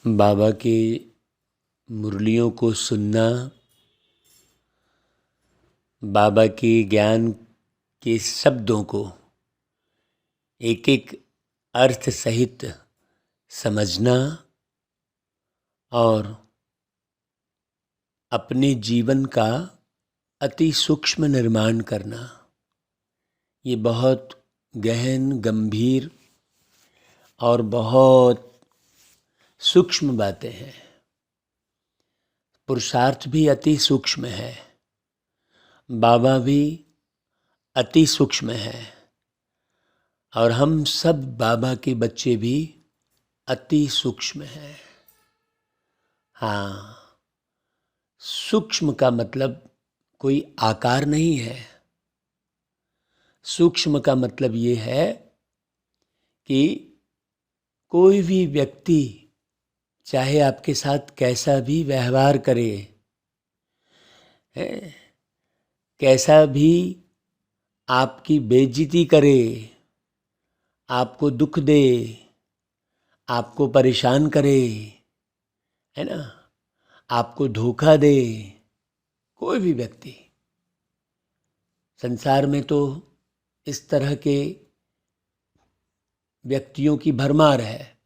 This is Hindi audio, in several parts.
बाबा की मुरलियों को सुनना, बाबा के ज्ञान के शब्दों को एक एक अर्थ सहित समझना और अपने जीवन का अति सूक्ष्म निर्माण करना, ये बहुत गहन, गंभीर और बहुत सूक्ष्म बातें हैं। पुरुषार्थ भी अति सूक्ष्म है, बाबा भी अति सूक्ष्म है और हम सब बाबा के बच्चे भी अति सूक्ष्म हैं। हाँ, सूक्ष्म का मतलब कोई आकार नहीं है। सूक्ष्म का मतलब ये है कि कोई भी व्यक्ति चाहे आपके साथ कैसा भी व्यवहार करे, कैसा भी आपकी बेइज्जती करे, आपको दुख दे, आपको परेशान करे, है ना, आपको धोखा दे, कोई भी व्यक्ति, संसार में तो इस तरह के व्यक्तियों की भरमार है।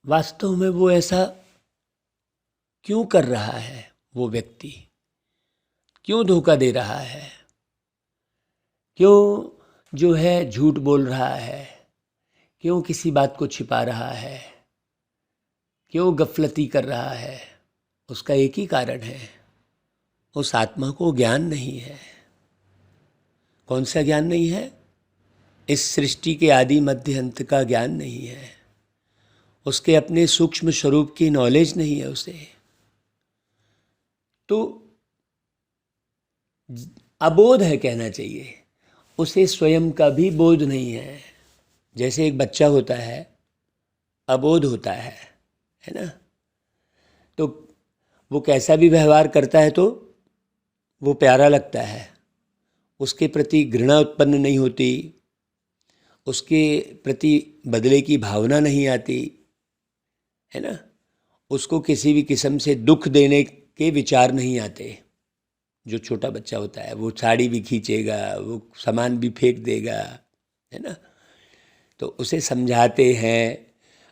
वास्तव में वो ऐसा क्यों कर रहा है? वो व्यक्ति क्यों धोखा दे रहा है? क्यों जो है झूठ बोल रहा है? क्यों किसी बात को छिपा रहा है? क्यों गफलती कर रहा है? उसका एक ही कारण है, उस आत्मा को ज्ञान नहीं है। कौन सा ज्ञान नहीं है? इस सृष्टि के आदि मध्य अंत का ज्ञान नहीं है। उसके अपने सूक्ष्म स्वरूप की नॉलेज नहीं है उसे। तो अबोध है कहना चाहिए, उसे स्वयं का भी बोध नहीं है। जैसे एक बच्चा होता है, अबोध होता है ना, तो वो कैसा भी व्यवहार करता है तो वो प्यारा लगता है, उसके प्रति घृणा उत्पन्न नहीं होती, उसके प्रति बदले की भावना नहीं आती, है ना, उसको किसी भी किस्म से दुख देने के विचार नहीं आते। जो छोटा बच्चा होता है वो साड़ी भी खींचेगा, वो सामान भी फेंक देगा, है ना, तो उसे समझाते हैं,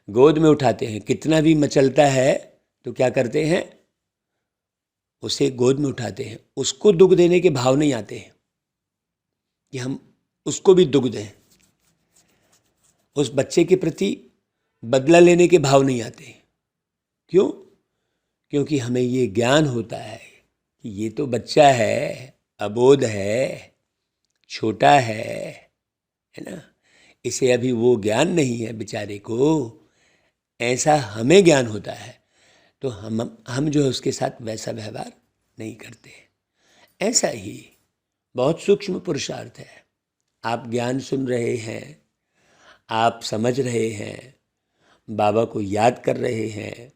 गोद में उठाते हैं, कितना भी मचलता है तो क्या करते हैं, उसे गोद में उठाते हैं। उसको दुख देने के भाव नहीं आते हैं कि हम उसको भी दुख दें, उस बच्चे के प्रति बदला लेने के भाव नहीं आते। क्यों? क्योंकि हमें ये ज्ञान होता है कि ये तो बच्चा है, अबोध है, छोटा है ना, इसे अभी वो ज्ञान नहीं है बेचारे को, ऐसा हमें ज्ञान होता है तो हम जो है उसके साथ वैसा व्यवहार नहीं करते। ऐसा ही बहुत सूक्ष्म पुरुषार्थ है। आप ज्ञान सुन रहे हैं, आप समझ रहे हैं, बाबा को याद कर रहे हैं,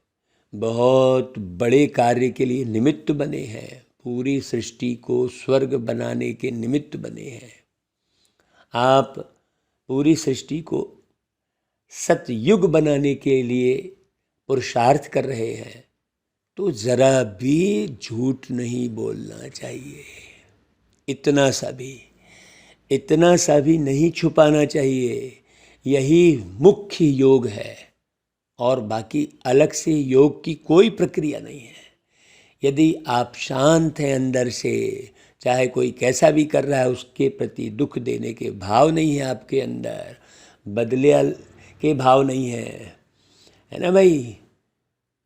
बहुत बड़े कार्य के लिए निमित्त बने हैं, पूरी सृष्टि को स्वर्ग बनाने के निमित्त बने हैं। आप पूरी सृष्टि को सतयुग बनाने के लिए पुरुषार्थ कर रहे हैं, तो ज़रा भी झूठ नहीं बोलना चाहिए। इतना सा भी नहीं छुपाना चाहिए। यही मुख्य योग है और बाकी अलग से योग की कोई प्रक्रिया नहीं है। यदि आप शांत हैं अंदर से, चाहे कोई कैसा भी कर रहा है उसके प्रति दुख देने के भाव नहीं है आपके अंदर, बदले के भाव नहीं है ना भाई,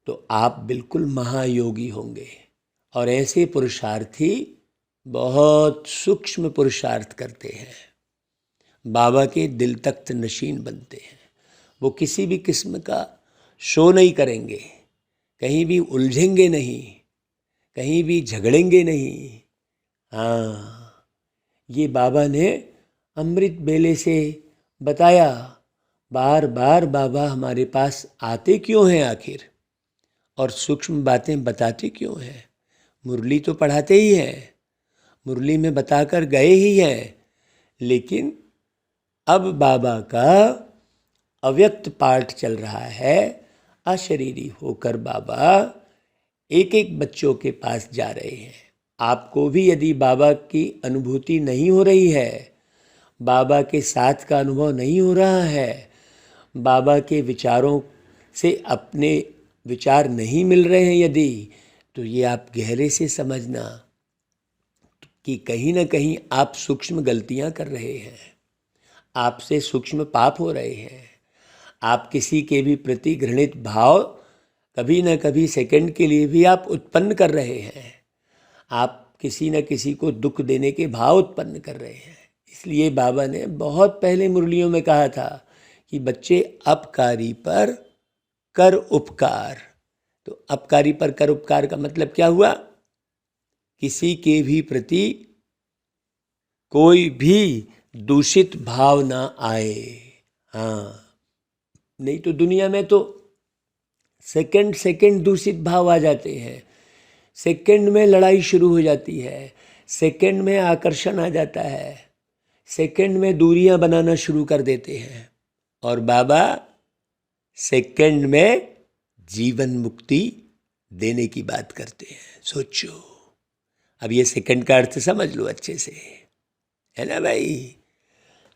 तो आप बिल्कुल महायोगी होंगे। और ऐसे पुरुषार्थी बहुत सूक्ष्म पुरुषार्थ करते हैं, बाबा के दिल तख्त नशीन बनते हैं। वो किसी भी किस्म का शो नहीं करेंगे, कहीं भी उलझेंगे नहीं, कहीं भी झगड़ेंगे नहीं। हाँ, ये बाबा ने अमृत बेले से बताया। बार बार बाबा हमारे पास आते क्यों हैं आखिर, और सूक्ष्म बातें बताते क्यों हैं? मुरली तो पढ़ाते ही हैं, मुरली में बताकर गए ही हैं, लेकिन अब बाबा का अव्यक्त पाठ चल रहा है, अशरीरी होकर बाबा एक एक बच्चों के पास जा रहे हैं। आपको भी यदि बाबा की अनुभूति नहीं हो रही है, बाबा के साथ का अनुभव नहीं हो रहा है, बाबा के विचारों से अपने विचार नहीं मिल रहे हैं यदि, तो ये आप गहरे से समझना कि कहीं ना कहीं आप सूक्ष्म गलतियां कर रहे हैं, आपसे सूक्ष्म पाप हो रहे हैं। आप किसी के भी प्रति घृणित भाव कभी न कभी सेकंड के लिए भी आप उत्पन्न कर रहे हैं। आप किसी न किसी को दुख देने के भाव उत्पन्न कर रहे हैं। इसलिए बाबा ने बहुत पहले मुरलियों में कहा था कि बच्चे अपकारी पर कर उपकार। तो अपकारी पर कर उपकार का मतलब क्या हुआ? किसी के भी प्रति कोई भी दूषित भाव ना आए। हाँ, नहीं तो दुनिया में तो सेकंड सेकंड दूषित भाव आ जाते हैं, सेकंड में लड़ाई शुरू हो जाती है, सेकंड में आकर्षण आ जाता है, सेकंड में दूरियां बनाना शुरू कर देते हैं। और बाबा सेकंड में जीवन मुक्ति देने की बात करते हैं। सोचो, अब ये सेकंड का अर्थ समझ लो अच्छे से, है ना भाई?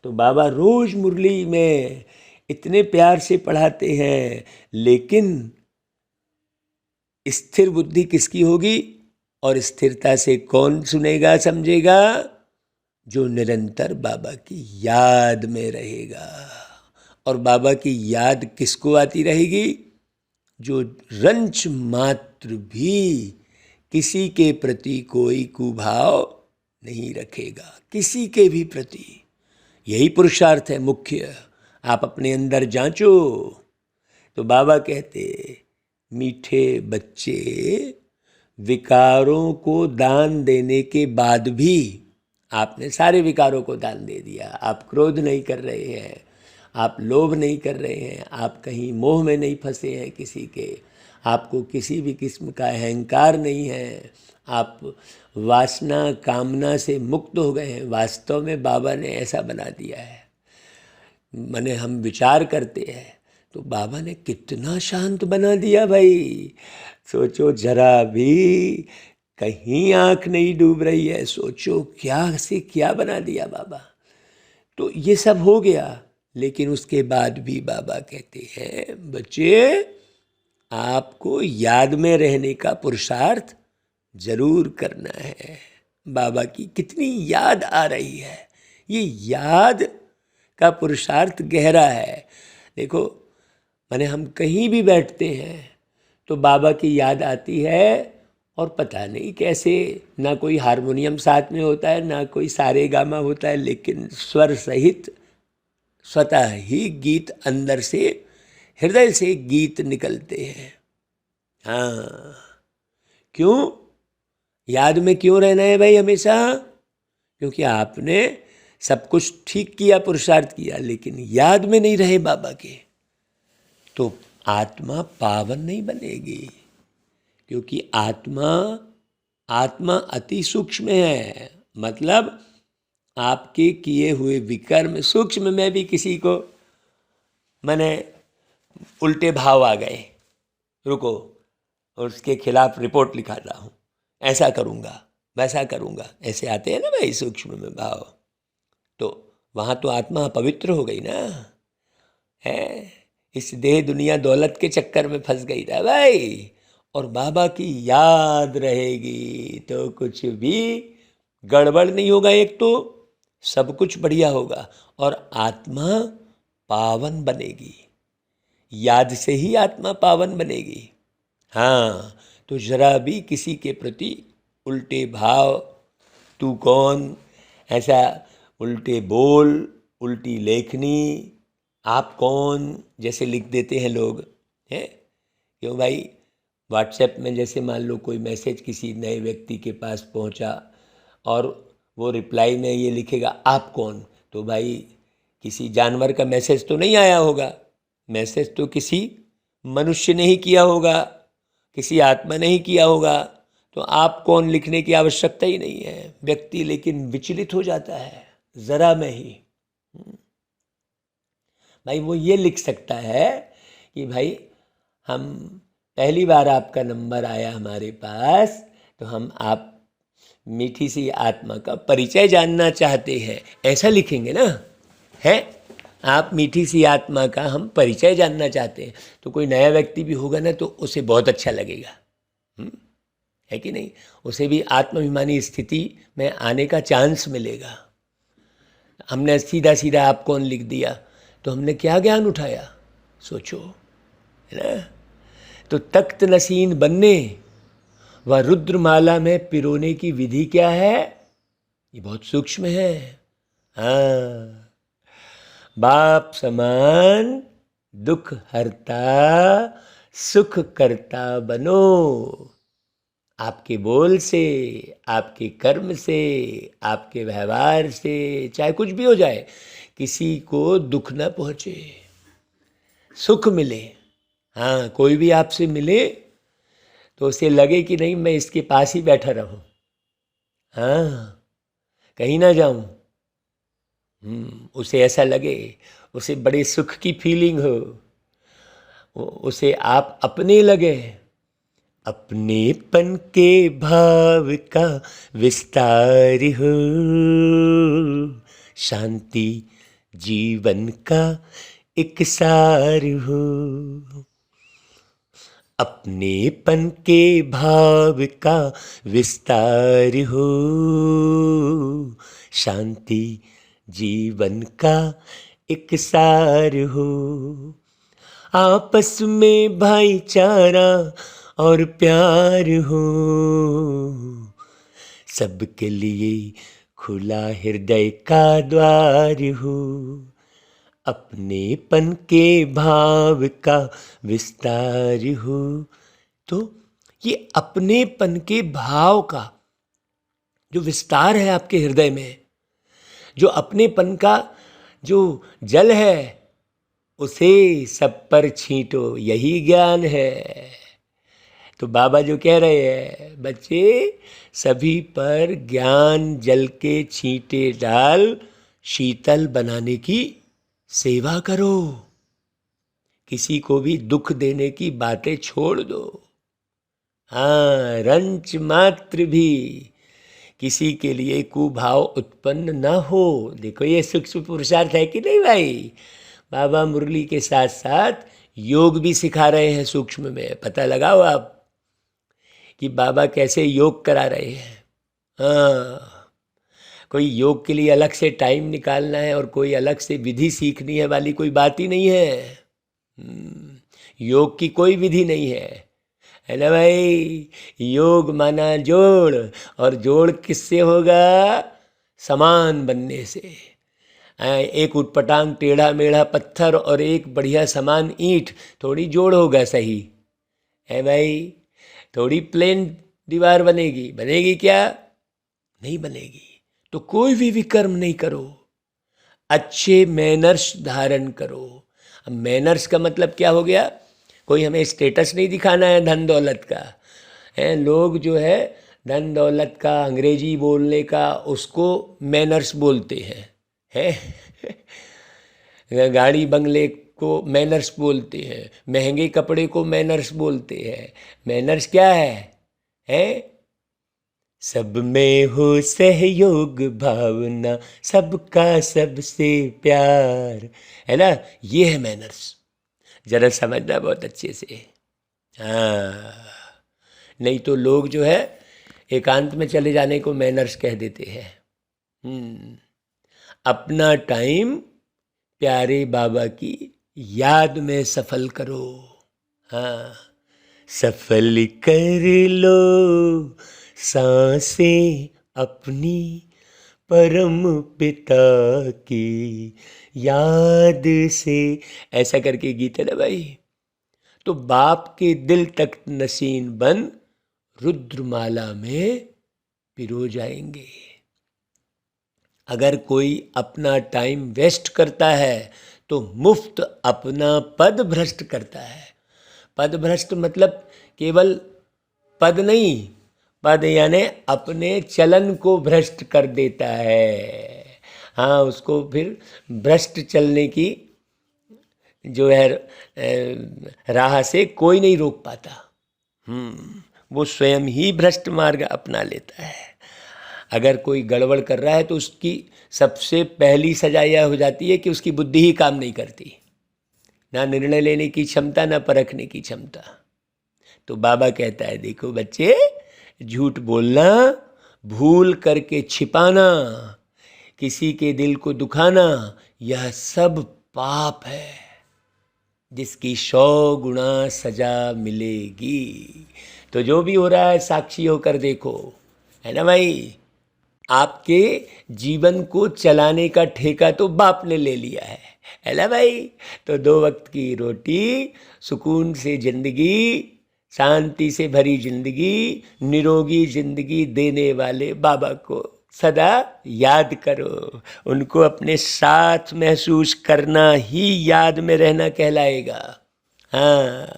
तो बाबा रोज मुरली में इतने प्यार से पढ़ाते हैं, लेकिन स्थिर बुद्धि किसकी होगी? और स्थिरता से कौन सुनेगा समझेगा? जो निरंतर बाबा की याद में रहेगा। और बाबा की याद किसको आती रहेगी? जो रंच मात्र भी किसी के प्रति कोई कुभाव नहीं रखेगा, किसी के भी प्रति। यही पुरुषार्थ है मुख्य। आप अपने अंदर जांचो। तो बाबा कहते, मीठे बच्चे विकारों को दान देने के बाद भी, आपने सारे विकारों को दान दे दिया, आप क्रोध नहीं कर रहे हैं, आप लोभ नहीं कर रहे हैं, आप कहीं मोह में नहीं फंसे हैं किसी के, आपको किसी भी किस्म का अहंकार नहीं है, आप वासना कामना से मुक्त हो गए हैं। वास्तव में बाबा ने ऐसा बना दिया है। माने हम विचार करते हैं तो बाबा ने कितना शांत बना दिया भाई। सोचो जरा भी, कहीं आंख नहीं डूब रही है। सोचो क्या से क्या बना दिया बाबा। तो ये सब हो गया, लेकिन उसके बाद भी बाबा कहते हैं, बच्चे आपको याद में रहने का पुरुषार्थ जरूर करना है। बाबा की कितनी याद आ रही है। ये याद का पुरुषार्थ गहरा है। देखो, माने हम कहीं भी बैठते हैं तो बाबा की याद आती है, और पता नहीं कैसे, ना कोई हारमोनियम साथ में होता है, ना कोई सारे गामा होता है, लेकिन स्वर सहित स्वतः ही गीत अंदर से, हृदय से गीत निकलते हैं। हाँ, क्यों? याद में क्यों रहना है भाई हमेशा? क्योंकि आपने सब कुछ ठीक किया, पुरुषार्थ किया, लेकिन याद में नहीं रहे बाबा के, तो आत्मा पावन नहीं बनेगी। क्योंकि आत्मा अति सूक्ष्म है। मतलब आपके किए हुए विकर्म सूक्ष्म में भी किसी को माने उल्टे भाव आ गए, रुको, और उसके खिलाफ रिपोर्ट लिखा रहा हूँ, ऐसा करूँगा वैसा करूँगा, ऐसे आते हैं ना भाई सूक्ष्म में भाव। तो वहाँ तो आत्मा पवित्र हो गई ना, है? इस देह दुनिया दौलत के चक्कर में फंस गई था भाई। और बाबा की याद रहेगी तो कुछ भी गड़बड़ नहीं होगा। एक तो सब कुछ बढ़िया होगा, और आत्मा पावन बनेगी। याद से ही आत्मा पावन बनेगी। हाँ, तो जरा भी किसी के प्रति उल्टे भाव, तू कौन, ऐसा उल्टे बोल, उल्टी लेखनी, आप कौन जैसे लिख देते हैं लोग, हैं? क्यों भाई? व्हाट्सएप में जैसे मान लो कोई मैसेज किसी नए व्यक्ति के पास पहुंचा, और वो रिप्लाई में ये लिखेगा आप कौन, तो भाई किसी जानवर का मैसेज तो नहीं आया होगा, मैसेज तो किसी मनुष्य ने ही किया होगा, किसी आत्मा ने ही किया होगा। तो आप कौन लिखने की आवश्यकता ही नहीं है। व्यक्ति लेकिन विचलित हो जाता है जरा में ही। भाई वो ये लिख सकता है कि भाई हम पहली बार आपका नंबर आया हमारे पास, तो हम आप मीठी सी आत्मा का परिचय जानना चाहते हैं, ऐसा लिखेंगे ना, है आप मीठी सी आत्मा का हम परिचय जानना चाहते हैं। तो कोई नया व्यक्ति भी होगा ना तो उसे बहुत अच्छा लगेगा, है कि नहीं, उसे भी आत्माभिमानी स्थिति में आने का चांस मिलेगा। हमने सीधा सीधा आप कौन लिख दिया तो हमने क्या ज्ञान उठाया, सोचो, है ना। तो तख्त नसीन बनने व रुद्रमाला में पिरोने की विधि क्या है, ये बहुत सूक्ष्म है। हाँ, बाप समान दुख हरता सुख करता बनो। आपके बोल से, आपके कर्म से, आपके व्यवहार से, चाहे कुछ भी हो जाए, किसी को दुख न पहुँचे, सुख मिले। हाँ, कोई भी आपसे मिले तो उसे लगे कि नहीं मैं इसके पास ही बैठा रहूं, हाँ, कहीं ना जाऊं। उसे ऐसा लगे, उसे बड़े सुख की फीलिंग हो, उसे आप अपने लगे, अपनेपन के भाव का विस्तार हो, शांति जीवन का एक सार हो। अपनेपन के भाव का विस्तार हो, शांति जीवन का एक सार हो। आपस में भाईचारा और प्यार हो, सबके लिए खुला हृदय का द्वार हो। अपनेपन के भाव का विस्तार हो। तो ये अपनेपन के भाव का जो विस्तार है आपके हृदय में, जो अपनेपन का जो जल है, उसे सब पर छींटो, यही ज्ञान है। तो बाबा जो कह रहे हैं, बच्चे सभी पर ज्ञान जल के छींटे डाल, शीतल बनाने की सेवा करो। किसी को भी दुख देने की बातें छोड़ दो। हाँ, रंच मात्र भी किसी के लिए कुभाव उत्पन्न न हो। देखो ये सूक्ष्म पुरुषार्थ है कि नहीं भाई। बाबा मुरली के साथ साथ योग भी सिखा रहे हैं सूक्ष्म में। पता लगाओ आप कि बाबा कैसे योग करा रहे हैं। हाँ, कोई योग के लिए अलग से टाइम निकालना है और कोई अलग से विधि सीखनी है वाली कोई बात ही नहीं है। योग की कोई विधि नहीं है ना भाई। योग माना जोड़, और जोड़ किससे होगा, समान बनने से। एक उटपटांग टेढ़ा मेढ़ा पत्थर और एक बढ़िया समान ईंट थोड़ी जोड़ होगा, सही है भाई। थोड़ी प्लेन दीवार बनेगी, बनेगी क्या, नहीं बनेगी। तो कोई भी विकर्म नहीं करो, अच्छे मैनर्स धारण करो। अब मैनर्स का मतलब क्या हो गया, कोई हमें स्टेटस नहीं दिखाना है धन दौलत का है। लोग जो है धन दौलत का, अंग्रेजी बोलने का, उसको मैनर्स बोलते हैं गाड़ी बंगले को मैनर्स बोलते हैं, महंगे कपड़े को मैनर्स बोलते हैं। मैनर्स क्या है? सब में हो सहयोग भावना, सबका सबसे प्यार, है ना। ये है मैनर्स, जरा समझना बहुत अच्छे से। हाँ, नहीं तो लोग जो है एकांत में चले जाने को मैनर्स कह देते हैं। अपना टाइम प्यारे बाबा की याद में सफल करो। हाँ, सफल कर लो सांसें अपनी परम पिता की याद से, ऐसा करके गीत है ना भाई। तो बाप के दिल तक नसीन बन रुद्रमाला में पिरो जाएंगे। अगर कोई अपना टाइम वेस्ट करता है तो मुफ्त अपना पद भ्रष्ट करता है। पद भ्रष्ट मतलब केवल पद नहीं, पद यानी अपने चलन को भ्रष्ट कर देता है। हाँ, उसको फिर भ्रष्ट चलने की जो है राह से कोई नहीं रोक पाता। वो स्वयं ही भ्रष्ट मार्ग अपना लेता है। अगर कोई गड़बड़ कर रहा है तो उसकी सबसे पहली सजा यह हो जाती है कि उसकी बुद्धि ही काम नहीं करती, ना निर्णय लेने की क्षमता, ना परखने की क्षमता। तो बाबा कहता है, देखो बच्चे, झूठ बोलना, भूल करके छिपाना, किसी के दिल को दुखाना, यह सब पाप है, जिसकी 100 गुना सजा मिलेगी। तो जो भी हो रहा है साक्षी होकर देखो, है ना भाई। आपके जीवन को चलाने का ठेका तो बाप ने ले लिया है ना भाई। तो 2 वक्त की रोटी, सुकून से जिंदगी, शांति से भरी जिंदगी, निरोगी जिंदगी देने वाले बाबा को सदा याद करो। उनको अपने साथ महसूस करना ही याद में रहना कहलाएगा। हाँ,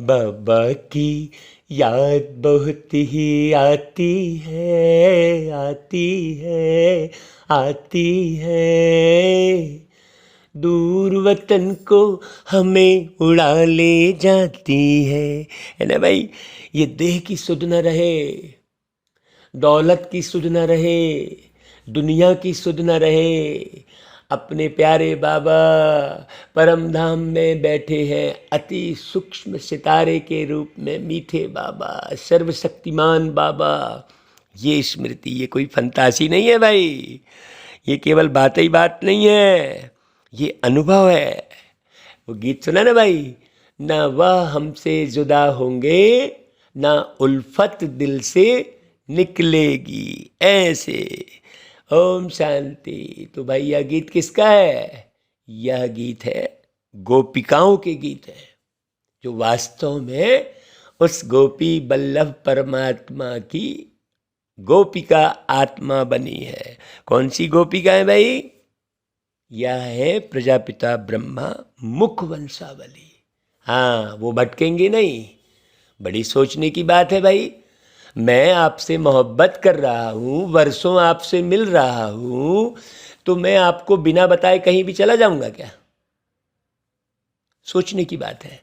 बाबा की याद बहुत ही आती है, आती है, आती है। दूर वतन को हमें उड़ा ले जाती है ना भाई। ये देह की सुध न रहे, दौलत की सुध न रहे, दुनिया की सुध न रहे। अपने प्यारे बाबा परम धाम में बैठे हैं, अति सूक्ष्म सितारे के रूप में मीठे बाबा, सर्वशक्तिमान बाबा। ये स्मृति, ये कोई फंतासी नहीं है भाई, ये केवल बात ही बात नहीं है, ये अनुभव है। वो गीत सुना ना भाई, ना वह हमसे जुदा होंगे, ना उल्फत दिल से निकलेगी, ऐसे। ओम शांति। तो भाई यह गीत किसका है? यह गीत है गोपिकाओं के गीत है, जो वास्तव में उस गोपी बल्लभ परमात्मा की गोपिका आत्मा बनी है। कौन सी गोपिका है भाई? यह है प्रजापिता ब्रह्मा मुख वंशावली। हाँ, वो भटकेंगे नहीं। बड़ी सोचने की बात है भाई। मैं आपसे मोहब्बत कर रहा हूँ, वर्षों आपसे मिल रहा हूँ, तो मैं आपको बिना बताए कहीं भी चला जाऊंगा क्या? सोचने की बात है।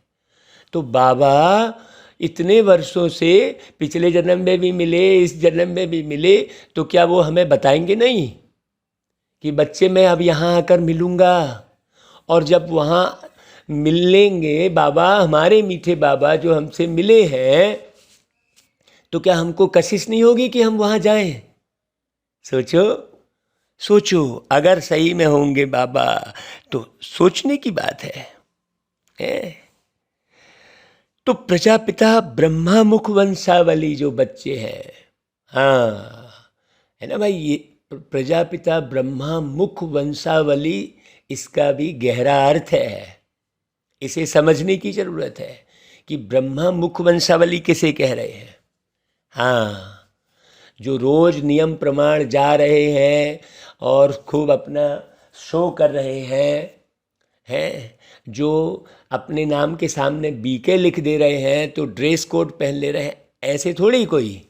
तो बाबा इतने वर्षों से, पिछले जन्म में भी मिले, इस जन्म में भी मिले, तो क्या वो हमें बताएंगे नहीं कि बच्चे मैं अब यहाँ आकर मिलूँगा? और जब वहाँ मिलेंगे बाबा, हमारे मीठे बाबा जो हमसे मिले हैं, तो क्या हमको कशिश नहीं होगी कि हम वहाँ जाएं? सोचो सोचो, अगर सही में होंगे बाबा तो सोचने की बात है? तो प्रजापिता ब्रह्मा मुख वंशावली जो बच्चे हैं, हाँ, है ना भाई। ये प्रजापिता ब्रह्मा मुख वंशावली, इसका भी गहरा अर्थ है। इसे समझने की जरूरत है कि ब्रह्मा मुख वंशावली किसे कह रहे हैं। हाँ, जो रोज नियम प्रमाण जा रहे हैं और खूब अपना शो कर रहे हैं, जो अपने नाम के सामने बीके लिख दे रहे हैं, तो ड्रेस कोड पहन ले रहे हैं, ऐसे थोड़ी कोई।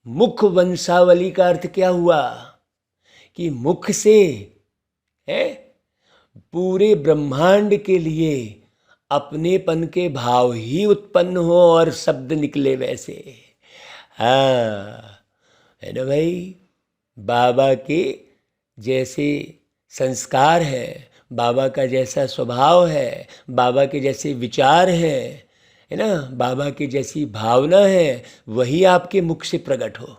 मुख वंशावली का अर्थ क्या हुआ? कि मुख से है पूरे ब्रह्मांड के लिए अपनेपन के भाव ही उत्पन्न हो और शब्द निकले वैसे। हाँ, है ना भाई। बाबा के जैसे संस्कार है, बाबा का जैसा स्वभाव है, बाबा के जैसे विचार हैं, है ना, बाबा की जैसी भावना है, वही आपके मुख से प्रकट हो,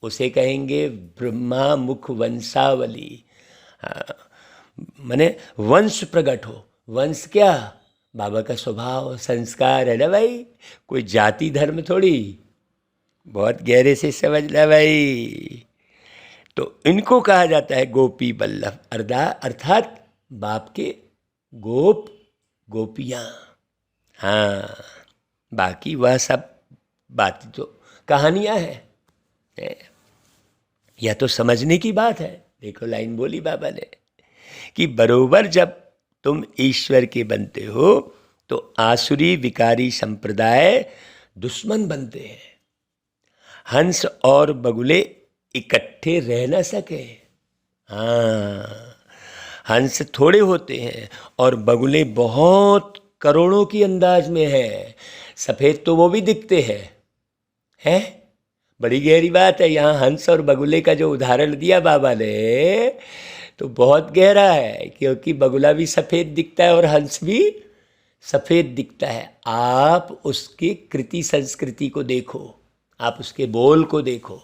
उसे कहेंगे ब्रह्मा मुख वंशावली। हाँ, माने वंश प्रकट हो। वंश क्या? बाबा का स्वभाव, संस्कार, है ना भाई। कोई जाति धर्म थोड़ी। बहुत गहरे से समझना भाई। तो इनको कहा जाता है गोपी बल्लभ, अर्थात बाप के गोप गोपियाँ। हाँ, बाकी वह सब बात तो कहानियाँ हैं। यह तो समझने की बात है। देखो लाइन बोली बाबा ने कि बरोबर जब तुम ईश्वर के बनते हो तो आसुरी विकारी संप्रदाय दुश्मन बनते हैं। हंस और बगुले इकट्ठे रह न सके। हाँ, हंस थोड़े होते हैं और बगुले बहुत करोड़ों की अंदाज में है। सफ़ेद तो वो भी दिखते हैं। बड़ी गहरी बात है। यहाँ हंस और बगुले का जो उदाहरण दिया बाबा ने तो बहुत गहरा है, क्योंकि बगुला भी सफ़ेद दिखता है और हंस भी सफ़ेद दिखता है। आप उसकी कृति संस्कृति को देखो, आप उसके बोल को देखो।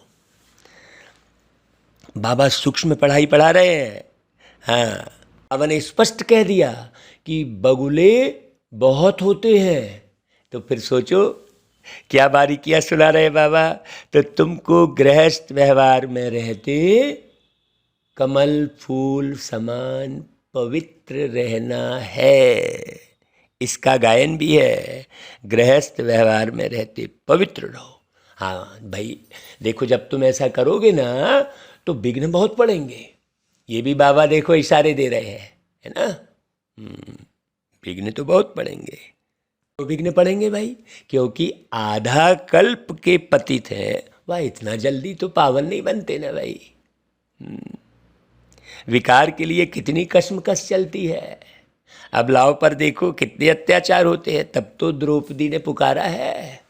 बाबा सूक्ष्म पढ़ाई पढ़ा रहे हैं। हाँ, बाबा ने स्पष्ट कह दिया कि बगुले बहुत होते हैं। तो फिर सोचो क्या बारीकियाँ सुना रहे बाबा। तो तुमको गृहस्थ व्यवहार में रहते कमल फूल समान पवित्र रहना है। इसका गायन भी है, गृहस्थ व्यवहार में रहते पवित्र रहो। हाँ भाई देखो, जब तुम ऐसा करोगे ना तो विघ्न बहुत पड़ेंगे। ये भी बाबा देखो इशारे दे रहे हैं, है ना। विघ्न तो बहुत पड़ेंगे। तो विघ्न पड़ेंगे भाई, क्योंकि आधा कल्प के पतित हैं, वह इतना जल्दी तो पावन नहीं बनते ना भाई। विकार के लिए कितनी कश्मकश चलती है। अब लाओ पर देखो कितने अत्याचार होते हैं, तब तो द्रौपदी ने पुकारा है।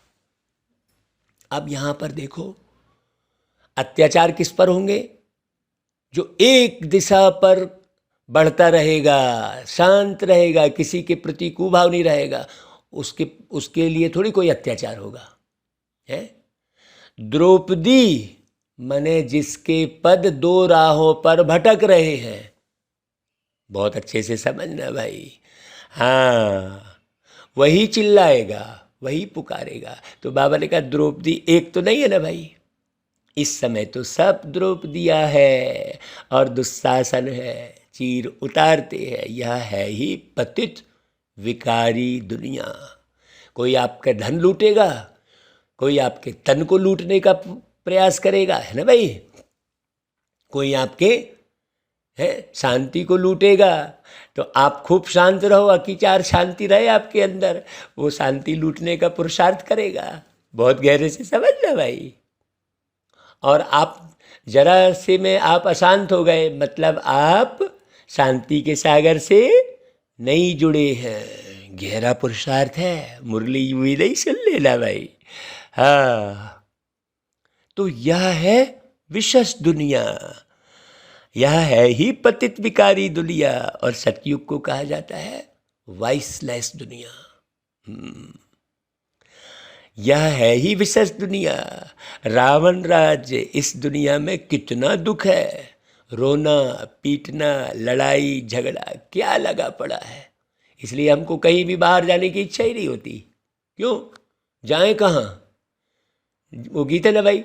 अब यहां पर देखो अत्याचार किस पर होंगे? जो एक दिशा पर बढ़ता रहेगा, शांत रहेगा, किसी के प्रति कुभाव नहीं रहेगा, उसके लिए थोड़ी कोई अत्याचार होगा, है। द्रौपदी मने जिसके पद दो राहों पर भटक रहे हैं, बहुत अच्छे से समझना भाई। हाँ, वही चिल्लाएगा, वही पुकारेगा। तो बाबा ने कहा द्रौपदी एक तो नहीं है ना भाई। इस समय तो सब द्रौपदियाँ है और दुशासन है, चीर उतारते हैं। यह है ही पतित विकारी दुनिया। कोई आपका धन लूटेगा, कोई आपके तन को लूटने का प्रयास करेगा, है ना भाई। कोई आपके शांति को लूटेगा, तो आप खूब शांत रहो, अकीचार शांति रहे आपके अंदर, वो शांति लूटने का पुरुषार्थ करेगा। बहुत गहरे से समझना भाई। और आप जरा से में आप अशांत हो गए, मतलब आप शांति के सागर से नहीं जुड़े हैं। गहरा पुरुषार्थ है, मुरली यूं नहीं सुन लेना भाई। हाँ, तो यह है विशेष दुनिया, यह है ही पतित विकारी दुनिया। और सतयुग को कहा जाता है वाइसलेस दुनिया। यह है ही विशेष दुनिया। रावण राज्य, इस दुनिया में कितना दुख है, रोना पीटना, लड़ाई झगड़ा क्या लगा पड़ा है। इसलिए हमको कहीं भी बाहर जाने की इच्छा ही नहीं होती। क्यों जाएं कहाँ? वो गीत है ना भाई,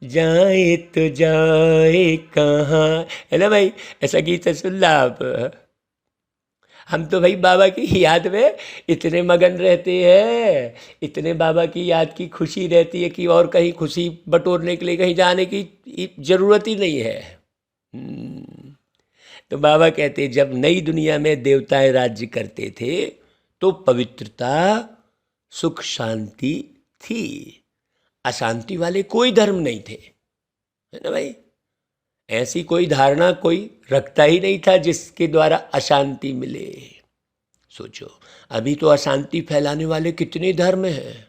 जाए तो जाए कहाँ, है ना भाई, ऐसा गीत है, सुन ला आप। हम तो भाई बाबा की याद में इतने मगन रहते हैं, इतने बाबा की याद की खुशी रहती है कि और कहीं खुशी बटोरने के लिए कहीं जाने की ज़रूरत ही नहीं है। तो बाबा कहते जब नई दुनिया में देवताएं राज्य करते थे तो पवित्रता सुख शांति थी, अशांति वाले कोई धर्म नहीं थे, है ना भाई। ऐसी कोई धारणा कोई रखता ही नहीं था जिसके द्वारा अशांति मिले। सोचो अभी तो अशांति फैलाने वाले कितने धर्म हैं।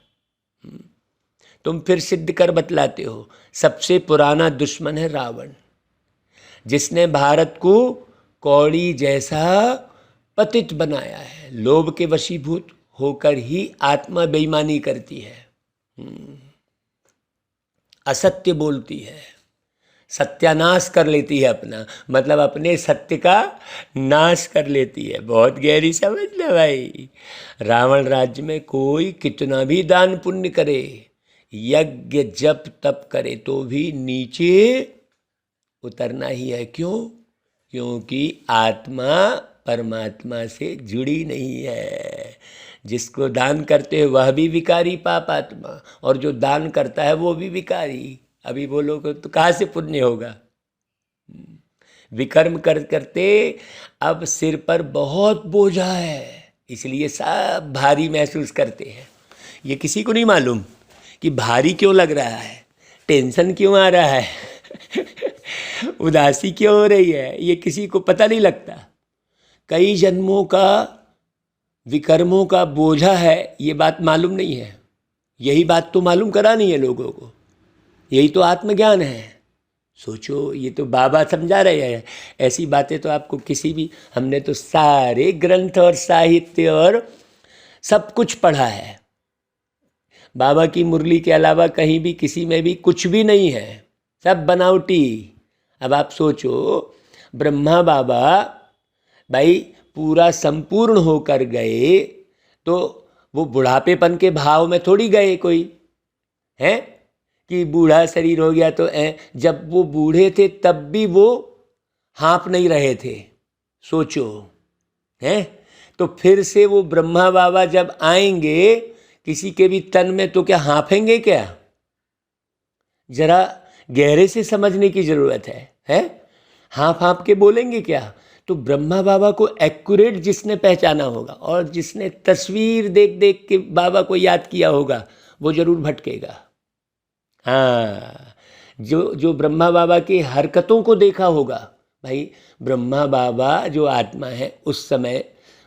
तुम फिर सिद्ध कर बतलाते हो। सबसे पुराना दुश्मन है रावण, जिसने भारत को कौड़ी जैसा पतित बनाया है। लोभ के वशीभूत होकर ही आत्मा बेईमानी करती है, असत्य बोलती है, सत्यानाश कर लेती है अपना, मतलब अपने सत्य का नाश कर लेती है। बहुत गहरी समझना भाई। रावण राज्य में कोई कितना भी दान पुण्य करे, यज्ञ जप तप करे, तो भी नीचे उतरना ही है। क्यों? क्योंकि आत्मा परमात्मा से जुड़ी नहीं है। जिसको दान करते हैं वह भी विकारी पाप आत्मा, और जो दान करता है वो भी विकारी। अभी बोलो तो कहाँ से पुण्य होगा? विकर्म करते अब सिर पर बहुत बोझा है, इसलिए सब भारी महसूस करते हैं। ये किसी को नहीं मालूम कि भारी क्यों लग रहा है, टेंशन क्यों आ रहा है। उदासी क्यों हो रही है ये किसी को पता नहीं लगता। कई जन्मों का विकर्मों का बोझा है, ये बात मालूम नहीं है। यही बात तो मालूम करानी है लोगों को, यही तो आत्मज्ञान है। सोचो, ये तो बाबा समझा रहे हैं। ऐसी बातें तो आपको किसी भी, हमने तो सारे ग्रंथ और साहित्य और सब कुछ पढ़ा है। बाबा की मुरली के अलावा कहीं भी किसी में भी कुछ भी नहीं है, सब बनावटी। अब आप सोचो, ब्रह्मा बाबा भाई पूरा संपूर्ण होकर गए तो वो बुढ़ापेपन के भाव में थोड़ी गए कोई, हैं कि बूढ़ा शरीर हो गया तो जब वो बूढ़े थे तब भी वो हाँफ नहीं रहे थे। सोचो, हैं तो फिर से वो ब्रह्मा बाबा जब आएंगे किसी के भी तन में तो क्या हाँफेंगे क्या? जरा गहरे से समझने की जरूरत है? हाँफ हाँफ के बोलेंगे क्या? तो ब्रह्मा बाबा को एक्यूरेट जिसने पहचाना होगा और जिसने तस्वीर देख देख के बाबा को याद किया होगा वो जरूर भटकेगा। हाँ, जो ब्रह्मा बाबा की हरकतों को देखा होगा, भाई ब्रह्मा बाबा जो आत्मा है उस समय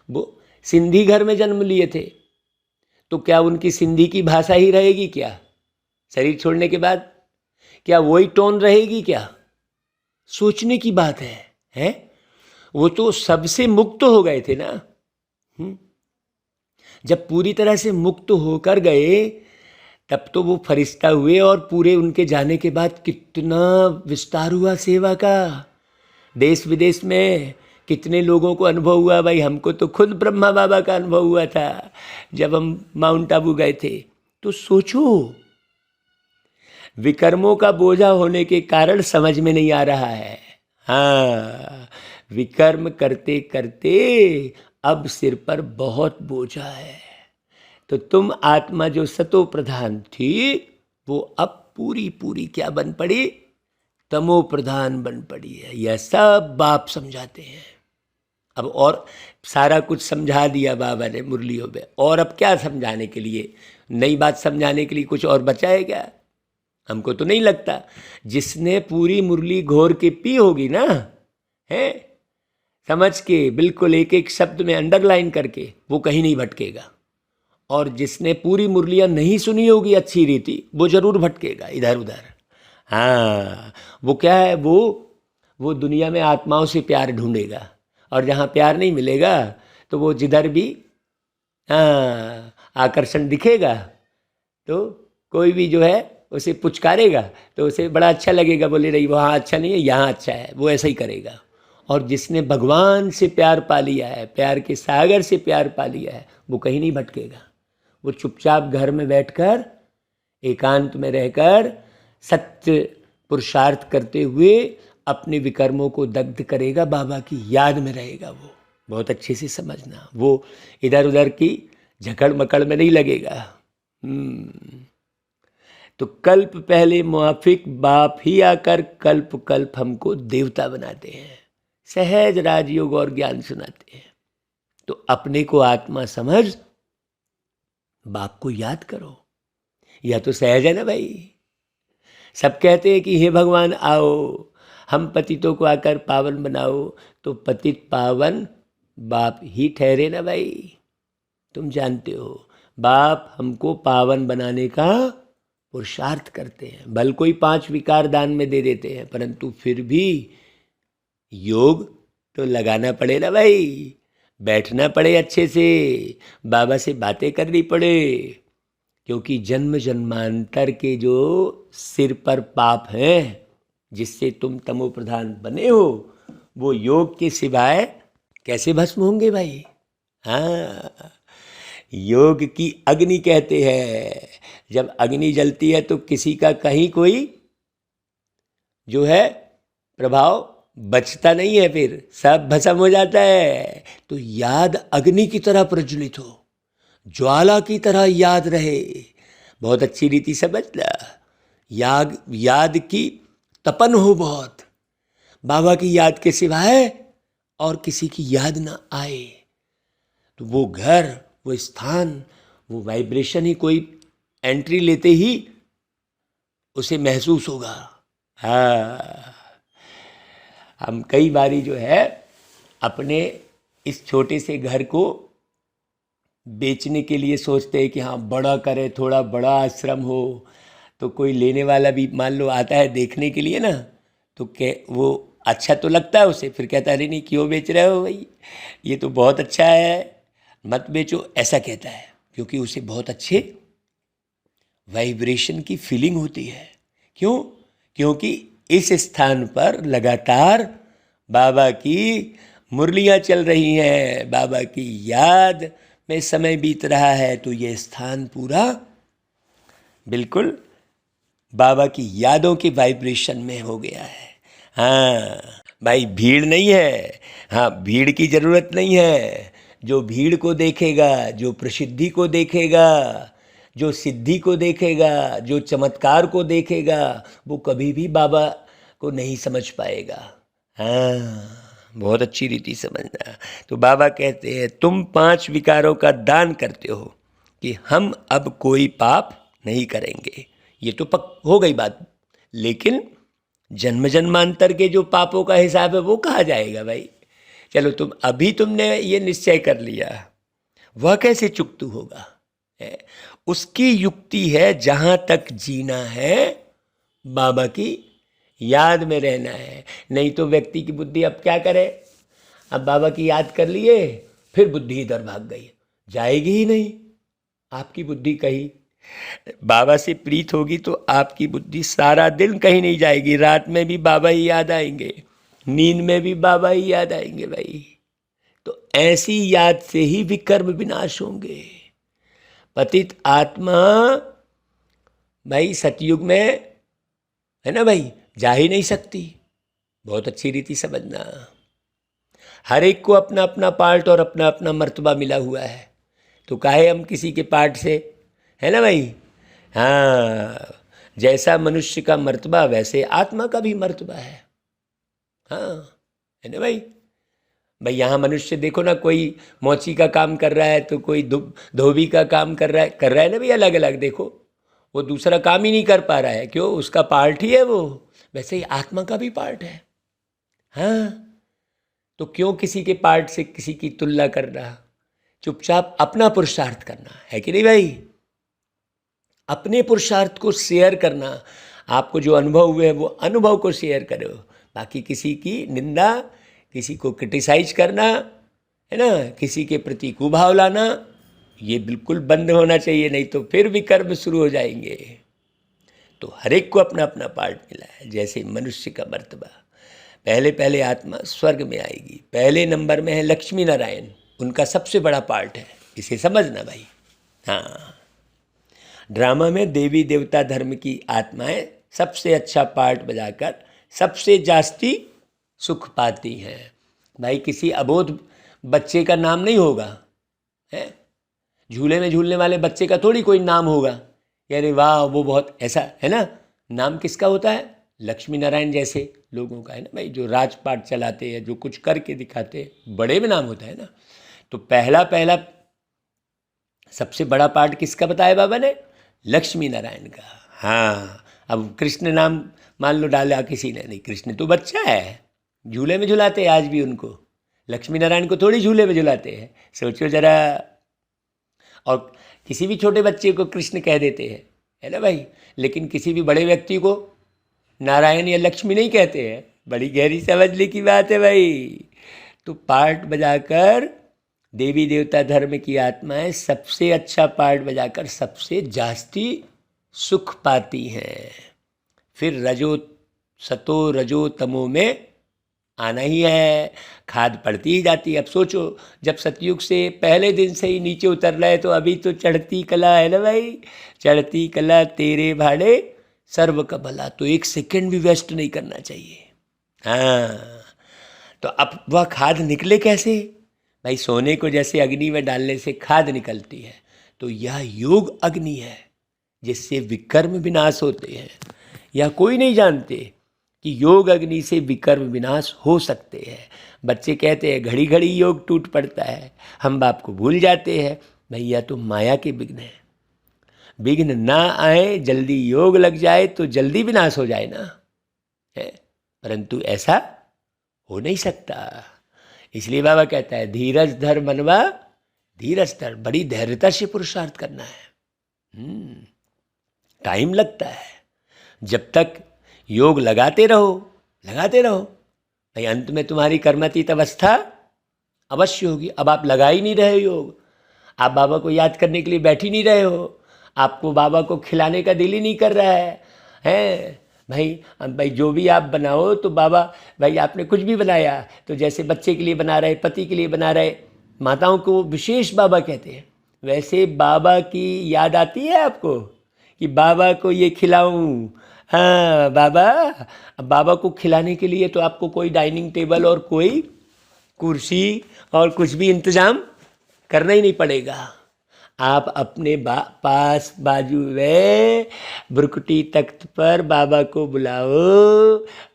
वो सिंधी घर में जन्म लिए थे, तो क्या उनकी सिंधी की भाषा ही रहेगी क्या शरीर छोड़ने के बाद? क्या वही टोन रहेगी क्या? सोचने की बात है? वो तो सबसे मुक्त हो गए थे ना। जब पूरी तरह से मुक्त होकर गए तब तो वो फरिश्ता हुए, और पूरे उनके जाने के बाद कितना विस्तार हुआ सेवा का। देश विदेश में कितने लोगों को अनुभव हुआ। भाई हमको तो खुद ब्रह्मा बाबा का अनुभव हुआ था जब हम माउंट आबू गए थे। तो सोचो, विकर्मों का बोझा होने के कारण समझ में नहीं आ रहा है। हाँ, विकर्म करते करते अब सिर पर बहुत बोझा है। तो तुम आत्मा जो सतो प्रधान थी वो अब पूरी पूरी क्या बन पड़ी? तमो प्रधान बन पड़ी है। यह सब बाप समझाते हैं। अब और सारा कुछ समझा दिया बाबा ने मुरलियों में, और अब क्या समझाने के लिए, नई बात समझाने के लिए कुछ और बचा है क्या? हमको तो नहीं लगता। जिसने पूरी मुरली घोर के पी होगी ना, है समझ के बिल्कुल एक एक शब्द में अंडरलाइन करके, वो कहीं नहीं भटकेगा। और जिसने पूरी मुरलियाँ नहीं सुनी होगी अच्छी रीति, वो जरूर भटकेगा इधर उधर। हाँ, वो क्या है, वो दुनिया में आत्माओं से प्यार ढूंढेगा, और जहाँ प्यार नहीं मिलेगा तो वो जिधर भी आकर्षण दिखेगा तो कोई भी जो है उसे पुचकारेगा तो उसे बड़ा अच्छा लगेगा, बोले रही वहाँ अच्छा नहीं है यहाँ अच्छा है, वो ऐसा ही करेगा। और जिसने भगवान से प्यार पा लिया है, प्यार के सागर से प्यार पा लिया है, वो कहीं नहीं भटकेगा। वो चुपचाप घर में बैठकर एकांत में रहकर सत्य पुरुषार्थ करते हुए अपने विकर्मों को दग्ध करेगा, बाबा की याद में रहेगा। वो बहुत अच्छे से समझना, वो इधर उधर की झकड़ मकड़ में नहीं लगेगा। तो कल्प पहले मुआफिक बाप ही आकर कल्प कल्प हमको देवता बनाते हैं, सहज राजयोग और ज्ञान सुनाते हैं। तो अपने को आत्मा समझ, बाप को याद करो। यह तो सहज है ना भाई। सब कहते हैं कि हे भगवान आओ, हम पतितों को आकर पावन बनाओ, तो पतित पावन बाप ही ठहरे ना भाई। तुम जानते हो बाप हमको पावन बनाने का पुरुषार्थ करते हैं। भल कोई 5 विकार दान में दे देते हैं, परंतु फिर भी योग तो लगाना पड़े ना भाई। बैठना पड़े अच्छे से, बाबा से बातें करनी पड़े, क्योंकि जन्म जन्मांतर के जो सिर पर पाप हैं जिससे तुम तमो प्रधान बने हो, वो योग के सिवाय कैसे भस्म होंगे भाई। हाँ, योग की अग्नि कहते हैं। जब अग्नि जलती है तो किसी का कहीं कोई जो है प्रभाव बचता नहीं है, फिर सब भस्म हो जाता है। तो याद अग्नि की तरह प्रज्वलित हो, ज्वाला की तरह याद रहे। बहुत अच्छी रीति समझना, याद की तपन हो बहुत, बाबा की याद के सिवाय और किसी की याद ना आए। तो वो घर, वो स्थान, वो वाइब्रेशन ही कोई एंट्री लेते ही उसे महसूस होगा। हाँ, हम कई बारी जो है अपने इस छोटे से घर को बेचने के लिए सोचते हैं कि हाँ बड़ा करें, थोड़ा बड़ा आश्रम हो, तो कोई लेने वाला भी मान लो आता है देखने के लिए ना, तो वो अच्छा तो लगता है उसे, फिर कहता है अरे नहीं क्यों बेच रहे हो भाई, ये तो बहुत अच्छा है, मत बेचो, ऐसा कहता है, क्योंकि उसे बहुत अच्छे वाइब्रेशन की फीलिंग होती है। क्यों? क्योंकि इस स्थान पर लगातार बाबा की मुरलियाँ चल रही हैं, बाबा की याद में समय बीत रहा है, तो ये स्थान पूरा बिल्कुल बाबा की यादों के वाइब्रेशन में हो गया है। हाँ भाई, भीड़ नहीं है, हाँ भीड़ की ज़रूरत नहीं है। जो भीड़ को देखेगा, जो प्रसिद्धि को देखेगा, जो सिद्धि को देखेगा, जो चमत्कार को देखेगा, वो कभी भी बाबा को नहीं समझ पाएगा। हाँ, बहुत अच्छी रीति समझना। तो बाबा कहते हैं तुम 5 विकारों का दान करते हो कि हम अब कोई पाप नहीं करेंगे। ये तो हो गई बात, लेकिन जन्म जन्मांतर के जो पापों का हिसाब है वो कहाँ जाएगा भाई? चलो तुमने ये निश्चय कर लिया, वह कैसे चुकतू होगा? उसकी युक्ति है जहाँ तक जीना है बाबा की याद में रहना है। नहीं तो व्यक्ति की बुद्धि अब क्या करे, अब बाबा की याद कर लिए फिर बुद्धि इधर भाग गई, जाएगी ही नहीं आपकी बुद्धि कहीं। बाबा से प्रीत होगी तो आपकी बुद्धि सारा दिन कहीं नहीं जाएगी, रात में भी बाबा ही याद आएंगे, नींद में भी बाबा ही याद आएंगे भाई। तो ऐसी याद से ही विकर्म विनाश होंगे। पतित आत्मा भाई सतयुग में है ना भाई, जा ही नहीं सकती। बहुत अच्छी रीति समझना, हर एक को अपना अपना पार्ट और अपना अपना मर्तबा मिला हुआ है, तो काहे हम किसी के पार्ट से, है ना भाई। हाँ, जैसा मनुष्य का मर्तबा वैसे आत्मा का भी मर्तबा है। हाँ, है ना भाई। भाई यहाँ मनुष्य देखो ना, कोई मोची का काम कर रहा है तो कोई धोबी का काम कर रहा है ना भाई, अलग अलग। देखो वो दूसरा काम ही नहीं कर पा रहा है, क्यों? उसका पार्ट ही है वो। वैसे ही आत्मा का भी पार्ट है। हाँ, तो क्यों किसी के पार्ट से किसी की तुलना करना? चुपचाप अपना पुरुषार्थ करना है कि नहीं भाई। अपने पुरुषार्थ को शेयर करना, आपको जो अनुभव हुए वो अनुभव को शेयर करो। बाकी किसी की निंदा, किसी को क्रिटिसाइज करना, है ना, किसी के प्रति कुभाव लाना, ये बिल्कुल बंद होना चाहिए, नहीं तो फिर विकर्म शुरू हो जाएंगे। तो हर एक को अपना अपना पार्ट मिला है। जैसे मनुष्य का मर्तबा, पहले पहले आत्मा स्वर्ग में आएगी, पहले नंबर में है लक्ष्मी नारायण, उनका सबसे बड़ा पार्ट है, इसे समझना भाई। हाँ, ड्रामा में देवी देवता धर्म की आत्माएं सबसे अच्छा पार्ट बजाकर सबसे जास्ती सुख पाती हैं भाई। किसी अबोध बच्चे का नाम नहीं होगा, है झूले में झूलने वाले बच्चे का थोड़ी कोई नाम होगा, यानी वाह वो बहुत ऐसा, है ना। नाम किसका होता है? लक्ष्मी नारायण जैसे लोगों का, है ना भाई, जो राजपाट चलाते हैं, जो कुछ करके दिखाते हैं, बड़े में नाम होता है ना। तो पहला पहला सबसे बड़ा पार्ट किसका बताया बाबा ने? लक्ष्मी नारायण का। हाँ, अब कृष्ण नाम मान लो डाला किसी ने, नहीं, कृष्ण तो बच्चा है, झूले में झुलाते हैं आज भी उनको, लक्ष्मी नारायण को थोड़ी झूले में झुलाते हैं, सोचो जरा। और किसी भी छोटे बच्चे को कृष्ण कह देते हैं, है ना भाई, लेकिन किसी भी बड़े व्यक्ति को नारायण या लक्ष्मी नहीं कहते हैं। बड़ी गहरी समझने की बात है भाई। तो पार्ट बजाकर देवी देवता धर्म की आत्माएं सबसे अच्छा पार्ट बजाकर सबसे जास्ती सुख पाती हैं। फिर सतो रजो तमो में आना ही है, खाद पड़ती ही जाती है। अब सोचो, जब सतयुग से पहले दिन से ही नीचे उतर रहा है, तो अभी तो चढ़ती कला है ना भाई, चढ़ती कला तेरे भाड़े सर्व का भला। तो एक सेकंड भी वेस्ट नहीं करना चाहिए। हाँ, तो अब वह खाद निकले कैसे भाई? सोने को जैसे अग्नि में डालने से खाद निकलती है, तो यह योग अग्नि है जिससे विकर्म विनाश होते हैं। यह कोई नहीं जानते कि योग अग्नि से विकर्म विनाश हो सकते हैं। बच्चे कहते हैं घड़ी घड़ी योग टूट पड़ता है, हम बाप को भूल जाते हैं। भैया तो माया के विघ्न है, विघ्न ना आए, जल्दी योग लग जाए तो जल्दी विनाश हो जाए ना, है। परंतु ऐसा हो नहीं सकता। इसलिए बाबा कहता है धीरज धर मनवा धीरज धर, बड़ी धैर्यता से पुरुषार्थ करना है। टाइम लगता है, जब तक योग लगाते रहो भाई, अंत में तुम्हारी कर्मातीत अवस्था अवश्य होगी। अब आप लगा ही नहीं रहे योग, आप बाबा को याद करने के लिए बैठ ही नहीं रहे हो, आपको बाबा को खिलाने का दिल ही नहीं कर रहा है भाई जो भी आप बनाओ तो बाबा, भाई आपने कुछ भी बनाया तो जैसे बच्चे के लिए बना रहे, पति के लिए बना रहे, माताओं को विशेष बाबा कहते हैं, वैसे बाबा की याद आती है आपको कि बाबा को ये खिलाऊं। हाँ बाबा, अब बाबा को खिलाने के लिए तो आपको कोई डाइनिंग टेबल और कोई कुर्सी और कुछ भी इंतजाम करना ही नहीं पड़ेगा। आप अपने पास बाजू में भ्रुकुटी तख्त पर बाबा को बुलाओ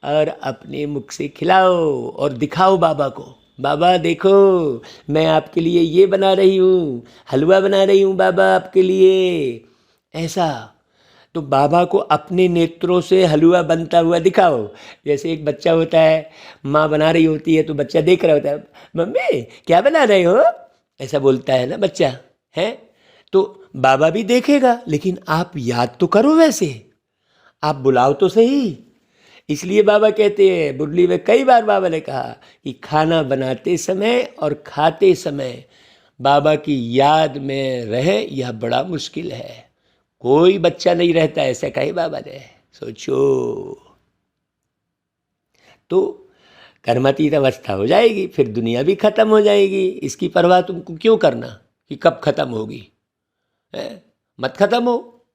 और अपने मुख से खिलाओ और दिखाओ बाबा को, बाबा देखो मैं आपके लिए ये बना रही हूँ, हलवा बना रही हूँ बाबा आपके लिए, ऐसा। तो बाबा को अपने नेत्रों से हलवा बनता हुआ दिखाओ। जैसे एक बच्चा होता है, माँ बना रही होती है तो बच्चा देख रहा होता है, मम्मी क्या बना रहे हो, ऐसा बोलता है ना बच्चा, है तो बाबा भी देखेगा, लेकिन आप याद तो करो, वैसे आप बुलाओ तो सही। इसलिए बाबा कहते हैं, मुरली में कई बार बाबा ने कहा कि खाना बनाते समय और खाते समय बाबा की याद में रहे, यह बड़ा मुश्किल है। कोई बच्चा नहीं रहता, ऐसा कहे बाबा ने, सोचो। तो कर्मातीत अवस्था हो जाएगी, फिर दुनिया भी खत्म हो जाएगी। इसकी परवाह तुमको क्यों करना कि कब खत्म होगी, मत खत्म हो,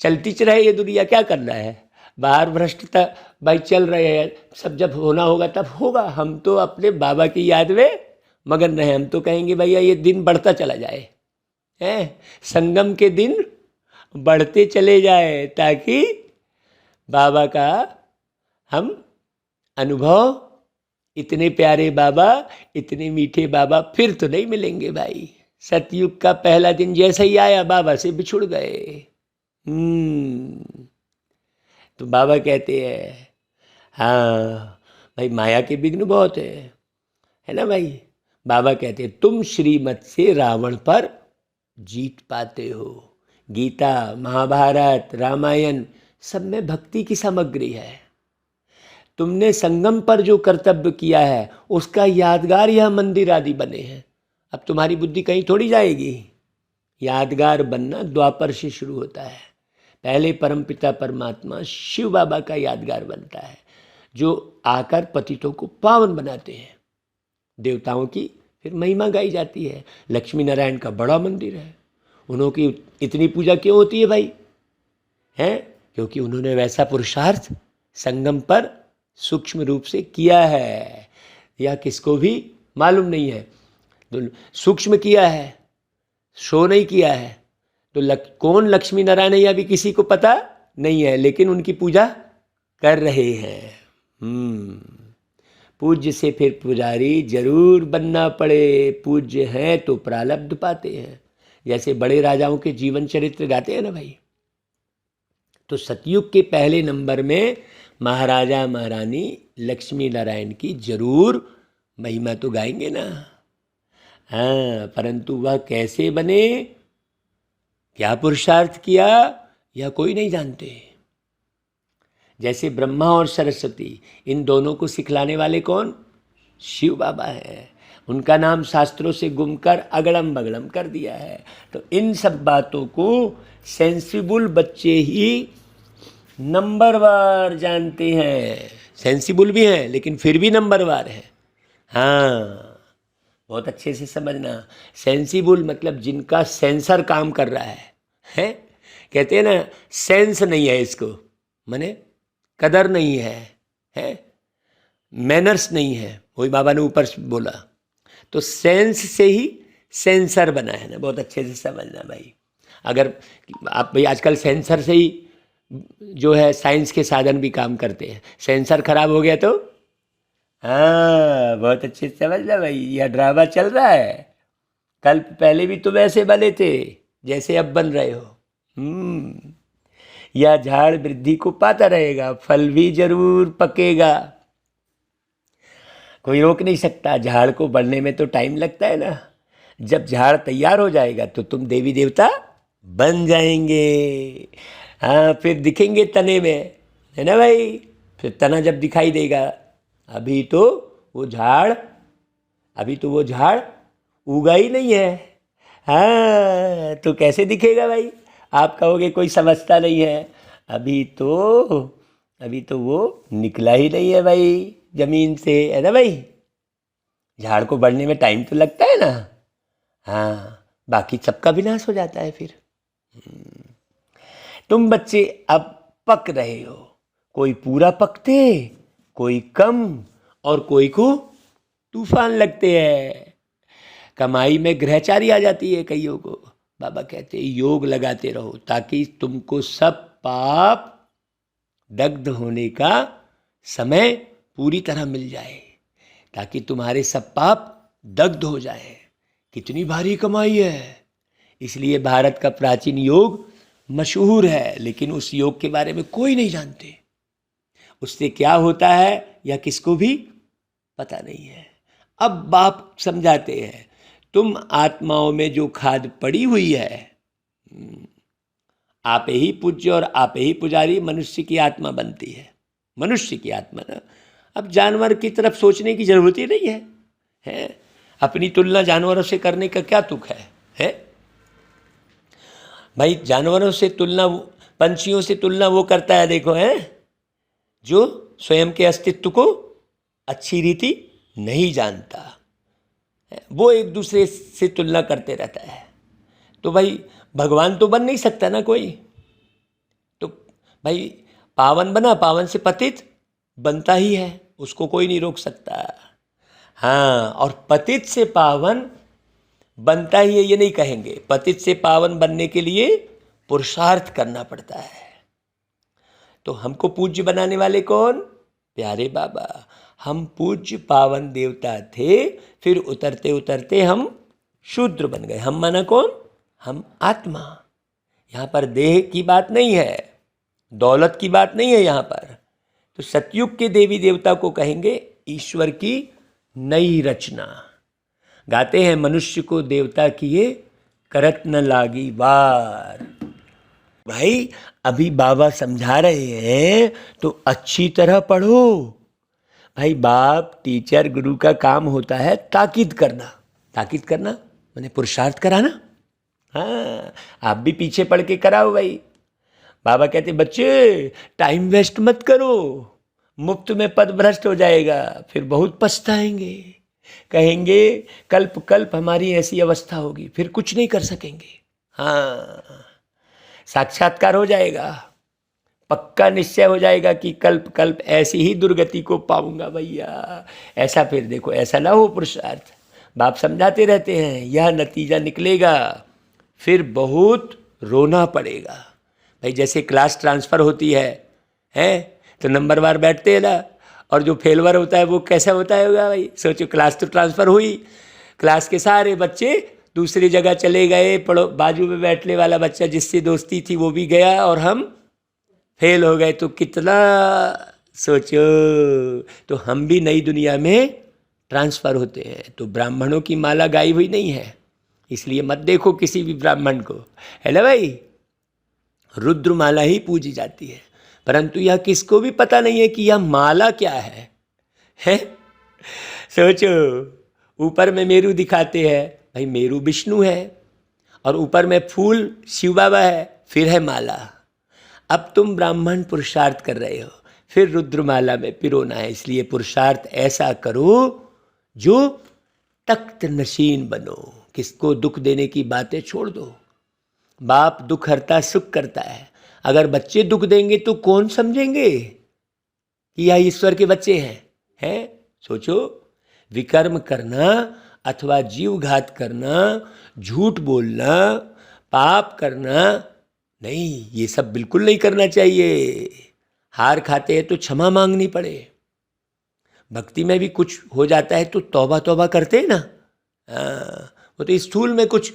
चलती रहे ये दुनिया, क्या करना है। बाहर भ्रष्टता भाई चल रहे हैं, सब जब होना होगा तब होगा। हम तो अपने बाबा की याद में मगन रहे। हम तो कहेंगे भैया ये दिन बढ़ता चला जाए, संगम के दिन बढ़ते चले जाए, ताकि बाबा का हम अनुभव, इतने प्यारे बाबा, इतने मीठे बाबा फिर तो नहीं मिलेंगे भाई। सतयुग का पहला दिन जैसा ही आया, बाबा से बिछुड़ गए। तो बाबा कहते हैं, हाँ भाई माया के विघ्न बहुत है ना भाई। बाबा कहते हैं तुम श्रीमत से रावण पर जीत पाते हो। गीता, महाभारत, रामायण सब में भक्ति की सामग्री है। तुमने संगम पर जो कर्तव्य किया है उसका यादगार यह मंदिर आदि बने हैं। अब तुम्हारी बुद्धि कहीं थोड़ी जाएगी। यादगार बनना द्वापर से शुरू होता है। पहले परमपिता परमात्मा शिव बाबा का यादगार बनता है, जो आकर पतितों को पावन बनाते हैं। देवताओं की फिर महिमा गाई जाती है। लक्ष्मी नारायण का बड़ा मंदिर है, उन्हों की इतनी पूजा क्यों होती है भाई, हैं? क्योंकि उन्होंने वैसा पुरुषार्थ संगम पर सूक्ष्म रूप से किया है, या किसको भी मालूम नहीं है। तो सूक्ष्म किया है, शो नहीं किया है। तो कौन लक्ष्मी नारायण है यह भी किसी को पता नहीं है, लेकिन उनकी पूजा कर रहे हैं। पूज्य से फिर पुजारी जरूर बनना पड़े। पूज्य हैं तो प्रारब्ध पाते हैं। जैसे बड़े राजाओं के जीवन चरित्र गाते हैं ना भाई, तो सतयुग के पहले नंबर में महाराजा महारानी लक्ष्मी नारायण की जरूर महिमा तो गाएंगे ना। हाँ, परंतु वह कैसे बने, क्या पुरुषार्थ किया, यह कोई नहीं जानते। जैसे ब्रह्मा और सरस्वती, इन दोनों को सिखलाने वाले कौन, शिव बाबा है। उनका नाम शास्त्रों से गुम कर अगड़म बगड़म कर दिया है। तो इन सब बातों को सेंसिबल बच्चे ही नंबरवार जानते हैं। सेंसिबल भी हैं लेकिन फिर भी नंबरवार है। हाँ, बहुत अच्छे से समझना। सेंसिबल मतलब जिनका सेंसर काम कर रहा है? कहते हैं ना सेंस नहीं है इसको, माने कदर नहीं है, मैनर्स नहीं है। वही बाबा ने ऊपर बोला। तो सेंस से ही सेंसर बना है ना, बहुत अच्छे से समझना भाई। अगर आप भाई आजकल सेंसर से ही जो है साइंस के साधन भी काम करते हैं। सेंसर खराब हो गया तो हाँ, बहुत अच्छे से समझना भाई, यह ड्रामा चल रहा है। कल पहले भी तुम ऐसे बने थे जैसे अब बन रहे हो। यह झाड़ वृद्धि को पाता रहेगा, फल भी जरूर पकेगा। कोई रोक नहीं सकता। झाड़ को बढ़ने में तो टाइम लगता है ना। जब झाड़ तैयार हो जाएगा तो तुम देवी देवता बन जाएंगे। हाँ, फिर दिखेंगे तने में, है ना भाई। फिर तना जब दिखाई देगा, अभी तो वो झाड़ उगा ही नहीं है। हाँ, तो कैसे दिखेगा भाई। आप कहोगे कोई समझता नहीं है। अभी तो वो निकला ही नहीं है भाई जमीन से, है ना भाई। झाड़ को बढ़ने में टाइम तो लगता है ना। हाँ, बाकी सबका विनाश हो जाता है फिर। तुम बच्चे अब पक रहे हो। कोई पूरा पकते, कोई कम, और कोई को तूफान लगते हैं। कमाई में ग्रहचारी आ जाती है कईयों को। बाबा कहते हैं योग लगाते रहो ताकि तुमको सब पाप दग्ध होने का समय पूरी तरह मिल जाए, ताकि तुम्हारे सब पाप दग्ध हो जाए। कितनी भारी कमाई है। इसलिए भारत का प्राचीन योग मशहूर है, लेकिन उस योग के बारे में कोई नहीं जानते। उससे क्या होता है या किसको भी पता नहीं है। अब बाप समझाते हैं, तुम आत्माओं में जो खाद पड़ी हुई है, आप ही पूज्य और आप ही पुजारी मनुष्य की आत्मा बनती है। मनुष्य की आत्मा ना, अब जानवर की तरफ सोचने की जरूरत ही नहीं है। अपनी तुलना जानवरों से करने का क्या तुक है भाई। जानवरों से तुलना, पंछियों से तुलना वो करता है, देखो है, जो स्वयं के अस्तित्व को अच्छी रीति नहीं जानता। वो एक दूसरे से तुलना करते रहता है। तो भाई भगवान तो बन नहीं सकता ना कोई। तो भाई पावन बना, पावन से पतित बनता ही है, उसको कोई नहीं रोक सकता। हाँ, और पतित से पावन बनता ही है ये नहीं कहेंगे। पतित से पावन बनने के लिए पुरुषार्थ करना पड़ता है। तो हमको पूज्य बनाने वाले कौन? प्यारे बाबा। हम पूज्य पावन देवता थे, फिर उतरते उतरते हम शूद्र बन गए। हम माना कौन? हम आत्मा। यहाँ पर देह की बात नहीं है, दौलत की बात नहीं है यहाँ पर। तो सतयुग के देवी देवता को कहेंगे ईश्वर की नई रचना। गाते हैं, मनुष्य को देवता किए करत न लागी वार। भाई अभी बाबा समझा रहे हैं तो अच्छी तरह पढ़ो। भाई बाप, टीचर, गुरु का काम होता है ताकीद करना। ताकीद करना माने पुरुषार्थ कराना। हाँ, आप भी पीछे पढ़ के कराओ भाई। बाबा कहते बच्चे टाइम वेस्ट मत करो, मुफ्त में पद भ्रष्ट हो जाएगा, फिर बहुत पछताएंगे। कहेंगे कल्प कल्प हमारी ऐसी अवस्था होगी, फिर कुछ नहीं कर सकेंगे। हाँ, साक्षात्कार हो जाएगा, पक्का निश्चय हो जाएगा कि कल्प कल्प ऐसी ही दुर्गति को पाऊंगा भैया। ऐसा फिर देखो, ऐसा ना हो पुरुषार्थ। बाप समझाते रहते हैं यह नतीजा निकलेगा, फिर बहुत रोना पड़ेगा। भाई जैसे क्लास ट्रांसफ़र होती है तो नंबर बार बैठते हैं ना, और जो फेलवर होता है वो कैसा होता है होगा भाई। सोचो, क्लास तो ट्रांसफ़र हुई, क्लास के सारे बच्चे दूसरी जगह चले गए, पढ़ो, बाजू में बैठने वाला बच्चा जिससे दोस्ती थी वो भी गया और हम फेल हो गए। तो कितना सोचो। तो हम भी नई दुनिया में ट्रांसफ़र होते हैं। तो ब्राह्मणों की माला गाई हुई नहीं है, इसलिए मत देखो किसी भी ब्राह्मण को, है ना भाई। रुद्र माला ही पूजी जाती है, परंतु यह किसको भी पता नहीं है कि यह माला क्या है? सोचो, ऊपर में मेरू दिखाते हैं, भाई मेरू विष्णु है, और ऊपर में फूल शिव बाबा है, फिर है माला। अब तुम ब्राह्मण पुरुषार्थ कर रहे हो, फिर रुद्रमाला में पिरोना है। इसलिए पुरुषार्थ ऐसा करो जो तख्त नशीन बनो। किसको दुख देने की बातें छोड़ दो। बाप दुख हरता सुख करता है। अगर बच्चे दुख देंगे तो कौन समझेंगे कि यह ईश्वर के बच्चे हैं? सोचो, विकर्म करना अथवा जीवघात करना, झूठ बोलना, पाप करना नहीं, ये सब बिल्कुल नहीं करना चाहिए। हार खाते हैं तो क्षमा मांगनी पड़े। भक्ति में भी कुछ हो जाता है तो तौबा तौबा करते हैं ना। वो तो स्थूल में कुछ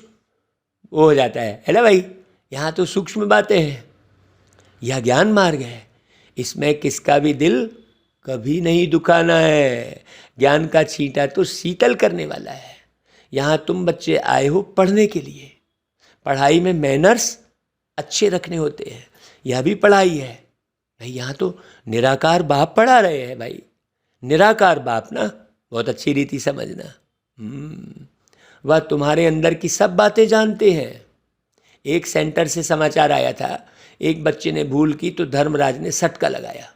वो हो जाता है ना भाई। यहाँ तो सूक्ष्म बातें हैं। यह ज्ञान मार्ग है, इसमें किसका भी दिल कभी नहीं दुखाना है। ज्ञान का छींटा तो शीतल करने वाला है। यहाँ तुम बच्चे आए हो पढ़ने के लिए, पढ़ाई में मैनर्स अच्छे रखने होते हैं, यह भी पढ़ाई है भाई। यहाँ तो निराकार बाप पढ़ा रहे हैं भाई, निराकार बाप ना, बहुत अच्छी रीति समझना। वह तुम्हारे अंदर की सब बातें जानते हैं। एक सेंटर से समाचार आया था, एक बच्चे ने भूल की तो धर्मराज ने सटका लगाया।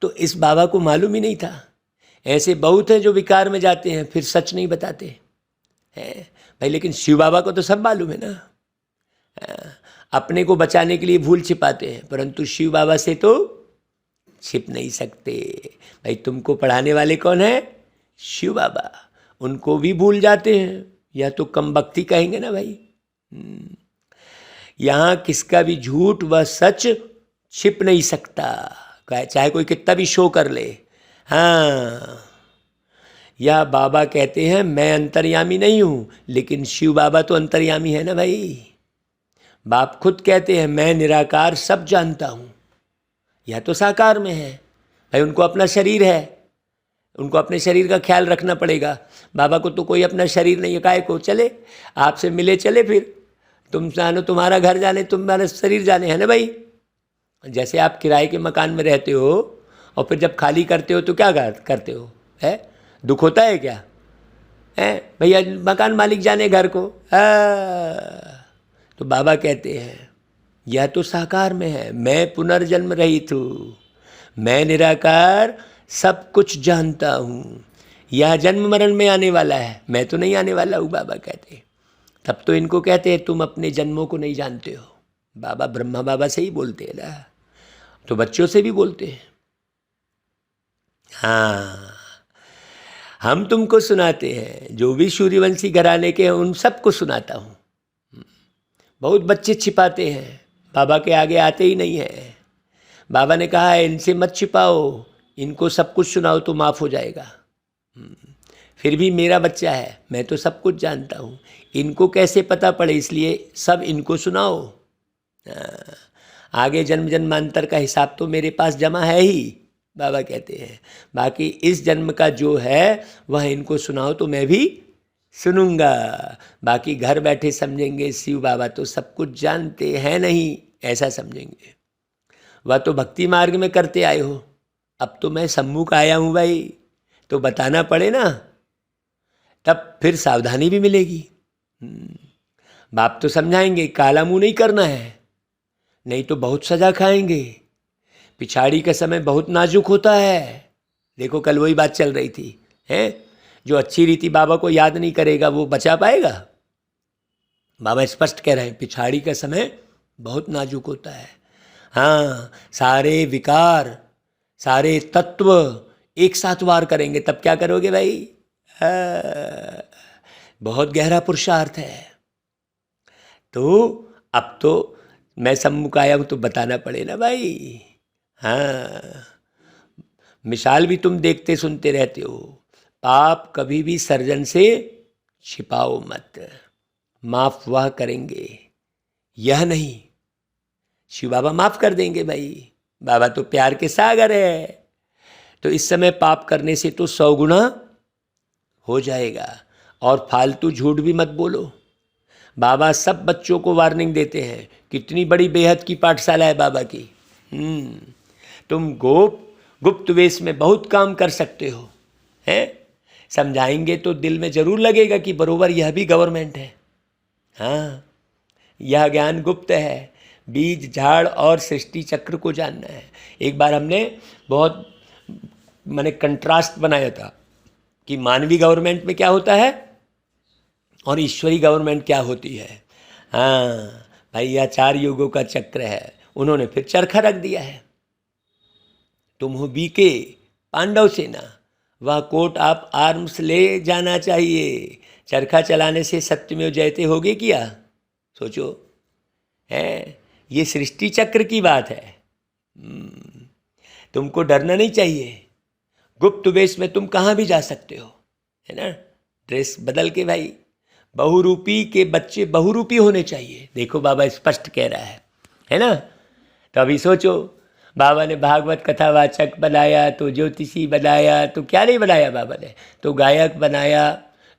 तो इस बाबा को मालूम ही नहीं था। ऐसे बहुत हैं जो विकार में जाते हैं फिर सच नहीं बताते हैं भाई, लेकिन शिव बाबा को तो सब मालूम है ना। अपने को बचाने के लिए भूल छिपाते हैं, परंतु शिव बाबा से तो छिप नहीं सकते भाई। तुमको पढ़ाने वाले कौन है? शिव बाबा। उनको भी भूल जाते हैं, या तो कम भक्ति कहेंगे ना भाई। यहाँ किसका भी झूठ व सच छिप नहीं सकता, चाहे कोई कितना भी शो कर ले। हाँ, यह बाबा कहते हैं मैं अंतर्यामी नहीं हूँ, लेकिन शिव बाबा तो अंतर्यामी है ना भाई। बाप खुद कहते हैं मैं निराकार सब जानता हूँ। यह तो साकार में है भाई, उनको अपना शरीर है, उनको अपने शरीर का ख्याल रखना पड़ेगा। बाबा को तो कोई अपना शरीर नहीं है, काहे को चले आपसे मिले चले, फिर तुम जानो तुम्हारा घर जाने, तुम्हारा शरीर जाने, है ना भाई। जैसे आप किराए के मकान में रहते हो और फिर जब खाली करते हो तो क्या करते हो, है दुख होता है क्या? है भैया मकान मालिक जाने घर को। तो बाबा कहते हैं यह तो साकार में है, मैं पुनर्जन्म रहित हूँ, मैं निराकार सब कुछ जानता हूँ। यह जन्म मरण में आने वाला है, मैं तो नहीं आने वाला हूँ, बाबा कहते हैं। तब तो इनको कहते हैं तुम अपने जन्मों को नहीं जानते हो। बाबा ब्रह्मा बाबा से ही बोलते हैं ना, तो बच्चों से भी बोलते हैं। हाँ, हम तुमको सुनाते हैं, जो भी सूर्यवंशी घराने के हैं उन सबको सुनाता हूँ। बहुत बच्चे छिपाते हैं, बाबा के आगे आते ही नहीं है। बाबा ने कहा है इनसे मत छिपाओ, इनको सब कुछ सुनाओ तो माफ़ हो जाएगा। फिर भी मेरा बच्चा है, मैं तो सब कुछ जानता हूँ, इनको कैसे पता पड़े, इसलिए सब इनको सुनाओ। आगे जन्म जन्मांतर का हिसाब तो मेरे पास जमा है ही, बाबा कहते हैं। बाकी इस जन्म का जो है वह इनको सुनाओ तो मैं भी सुनूंगा। बाकी घर बैठे समझेंगे शिव बाबा तो सब कुछ जानते हैं नहीं, ऐसा समझेंगे। वह तो भक्ति मार्ग में करते आए हो, अब तो मैं सम्मुख आया हूँ भाई, तो बताना पड़े ना, तब फिर सावधानी भी मिलेगी। बाप तो समझाएंगे काला मुंह नहीं करना है, नहीं तो बहुत सजा खाएंगे। पिछाड़ी का समय बहुत नाजुक होता है। देखो कल वही बात चल रही थी, है जो अच्छी रीति बाबा को याद नहीं करेगा वो बचा पाएगा? बाबा स्पष्ट कह रहे हैं पिछाड़ी का समय बहुत नाजुक होता है। हाँ, सारे विकार सारे तत्व एक साथ वार करेंगे, तब क्या करोगे भाई? बहुत गहरा पुरुषार्थ है। तो अब तो मैं सम्मुख आया हूँ तो बताना पड़े ना भाई। हाँ, मिसाल भी तुम देखते सुनते रहते हो। पाप कभी भी सर्जन से छिपाओ मत, माफ वह करेंगे, यह नहीं। शिव बाबा माफ कर देंगे भाई, बाबा तो प्यार के सागर है। तो इस समय पाप करने से तो 100 गुना हो जाएगा। और फालतू झूठ भी मत बोलो। बाबा सब बच्चों को वार्निंग देते हैं, कितनी बड़ी बेहद की पाठशाला है बाबा की। तुम गुप्त वेश में बहुत काम कर सकते हो, हैं? समझाएंगे तो दिल में जरूर लगेगा कि बरोबर यह भी गवर्नमेंट है। हाँ, यह ज्ञान गुप्त है, बीज झाड़ और सृष्टि चक्र को जानना है। एक बार हमने बहुत मैंने कंट्रास्ट बनाया था कि मानवीय गवर्नमेंट में क्या होता है और ईश्वरी गवर्नमेंट क्या होती है। हाँ भाई, यह 4 युगों का चक्र है, उन्होंने फिर चरखा रख दिया है। तुम हो बीके पांडव सेना, वह कोट आप आर्म्स ले जाना चाहिए। चरखा चलाने से सत्यमेव जयते होगे क्या? सोचो, है ये सृष्टि चक्र की बात है। तुमको डरना नहीं चाहिए। गुप्त वेश में तुम कहाँ भी जा सकते हो, है ना? ड्रेस बदल के भाई, बहुरूपी के बच्चे बहुरूपी होने चाहिए। देखो बाबा स्पष्ट कह रहा है ना? तो अभी सोचो, बाबा ने भागवत कथावाचक बनाया, तो ज्योतिषी बनाया, तो क्या नहीं बनाया बाबा ने, तो गायक बनाया,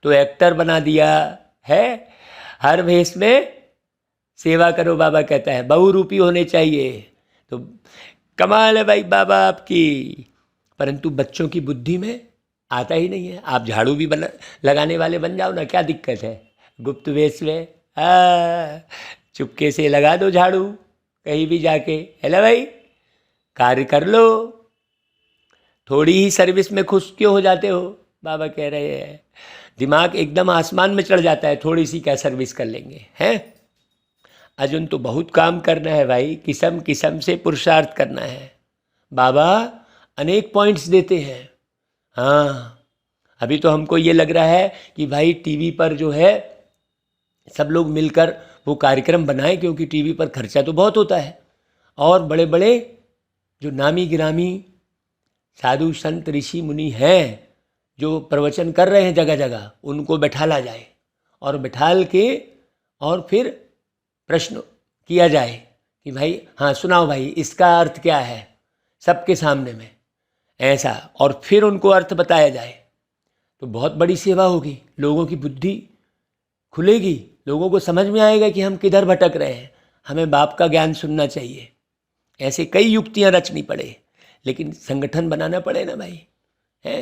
तो एक्टर बना दिया है। हर भेष में सेवा करो बाबा कहता है, बहुरूपी होने चाहिए। तो कमाल है भाई बाबा आपकी। परंतु बच्चों की बुद्धि में आता ही नहीं है। आप झाड़ू भी लगाने वाले बन जाओ ना, क्या दिक्कत है, गुप्त वेश में चुपके से लगा दो झाड़ू कहीं भी जाके, है ना भाई, कार्य कर लो। थोड़ी ही सर्विस में खुश क्यों हो जाते हो, बाबा कह रहे हैं। दिमाग एकदम आसमान में चढ़ जाता है, थोड़ी सी क्या सर्विस कर लेंगे, हैं। अर्जुन तो बहुत काम करना है भाई, किस्म किस्म से पुरुषार्थ करना है। बाबा अनेक पॉइंट्स देते हैं। हाँ, अभी तो हमको ये लग रहा है कि भाई टीवी पर जो है सब लोग मिलकर वो कार्यक्रम बनाएं, क्योंकि टीवी पर खर्चा तो बहुत होता है, और बड़े बड़े जो नामी गिरामी साधु संत ऋषि मुनि हैं जो प्रवचन कर रहे हैं जगह जगह, उनको बैठाला जाए और बैठाल के और फिर प्रश्न किया जाए कि भाई हाँ सुनाओ भाई इसका अर्थ क्या है, सबके सामने में ऐसा, और फिर उनको अर्थ बताया जाए। तो बहुत बड़ी सेवा होगी, लोगों की बुद्धि खुलेगी, लोगों को समझ में आएगा कि हम किधर भटक रहे हैं, हमें बाप का ज्ञान सुनना चाहिए। ऐसे कई युक्तियां रचनी पड़े, लेकिन संगठन बनाना पड़े ना भाई, है।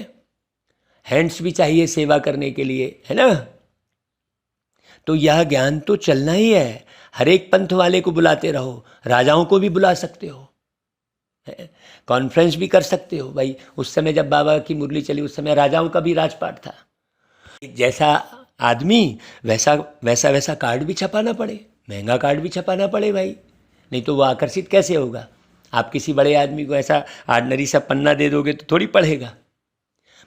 हैंड्स भी चाहिए सेवा करने के लिए, है ना। तो यह ज्ञान तो चलना ही है। हर एक पंथ वाले को बुलाते रहो, राजाओं को भी बुला सकते हो, कॉन्फ्रेंस भी कर सकते हो भाई। उस समय जब बाबा की मुरली चली उस समय राजाओं का भी राजपाट था। जैसा आदमी वैसा वैसा वैसा कार्ड भी छपाना पड़े, महंगा कार्ड भी छपाना पड़े भाई, नहीं तो वो आकर्षित कैसे होगा। आप किसी बड़े आदमी को ऐसा ऑर्डिनरी सा पन्ना दे दोगे तो थोड़ी पढ़ेगा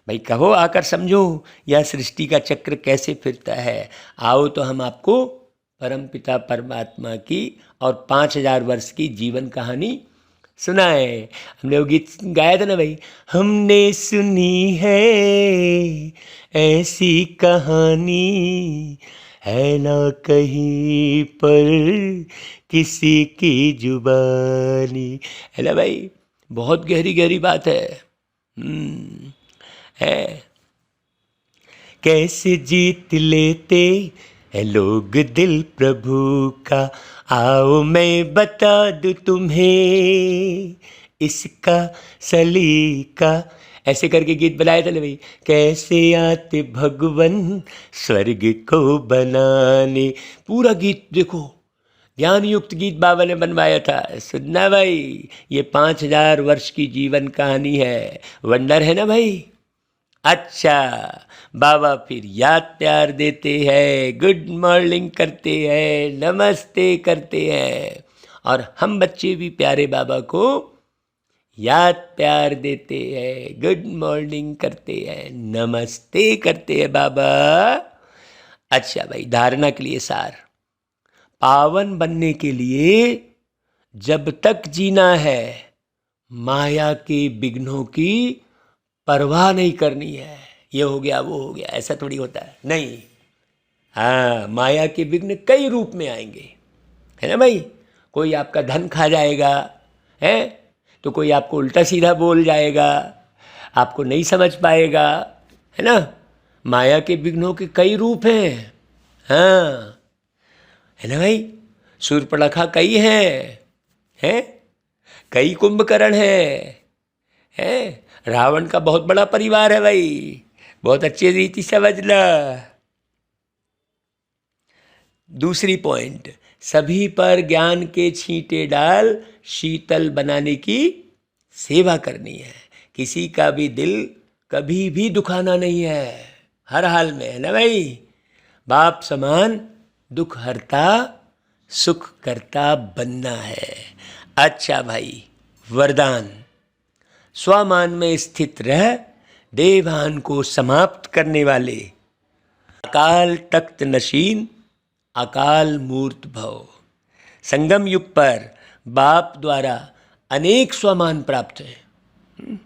भाई। कहो आकर समझो यह सृष्टि का चक्र कैसे फिरता है। आओ तो हम आपको परमपिता परमात्मा की और 5000 वर्ष की जीवन कहानी सुनाए। हमने वो गीत गाया था ना भाई, हमने सुनी है ऐसी कहानी, है ना कहीं पर किसी की जुबानी, है ना भाई। बहुत गहरी गहरी बात है। है कैसे जीत लेते हैं लोग दिल प्रभु का, आओ मैं बता दूं तुम्हें इसका सलीका। ऐसे करके गीत बनाए थे ना भाई। कैसे आते भगवन स्वर्ग को बनाने, पूरा गीत देखो, ज्ञान युक्त गीत बाबा ने बनवाया था। सुनना भाई, ये 5000 वर्ष की जीवन कहानी है, वंडर है ना भाई। अच्छा, बाबा फिर याद प्यार देते हैं, गुड मॉर्निंग करते हैं, नमस्ते करते हैं, और हम बच्चे भी प्यारे बाबा को याद प्यार देते हैं, गुड मॉर्निंग करते हैं, नमस्ते करते हैं बाबा। अच्छा भाई, धारणा के लिए सार, पावन बनने के लिए जब तक जीना है माया के विघ्नों की परवाह नहीं करनी है। ये हो गया वो हो गया, ऐसा थोड़ी होता है, नहीं। हाँ, माया के विघ्न कई रूप में आएंगे, है ना भाई। कोई आपका धन खा जाएगा, है, तो कोई आपको उल्टा सीधा बोल जाएगा, आपको नहीं समझ पाएगा, है ना। माया के विघ्नों के कई रूप हैं, हाँ, है ना भाई। सूर्पणखा कई हैं, कई कुंभकर्ण है। रावण का बहुत बड़ा परिवार है भाई, बहुत अच्छी रीति समझना। दूसरी पॉइंट, सभी पर ज्ञान के छींटे डाल शीतल बनाने की सेवा करनी है। किसी का भी दिल कभी भी दुखाना नहीं है, हर हाल में, है ना भाई। बाप समान दुख हरता सुख करता बनना है। अच्छा भाई, वरदान, स्वमान में स्थित रह देवान को समाप्त करने वाले, अकाल तख्त नशीन अकाल मूर्त भव। संगम युग पर बाप द्वारा अनेक स्वमान प्राप्त हैं।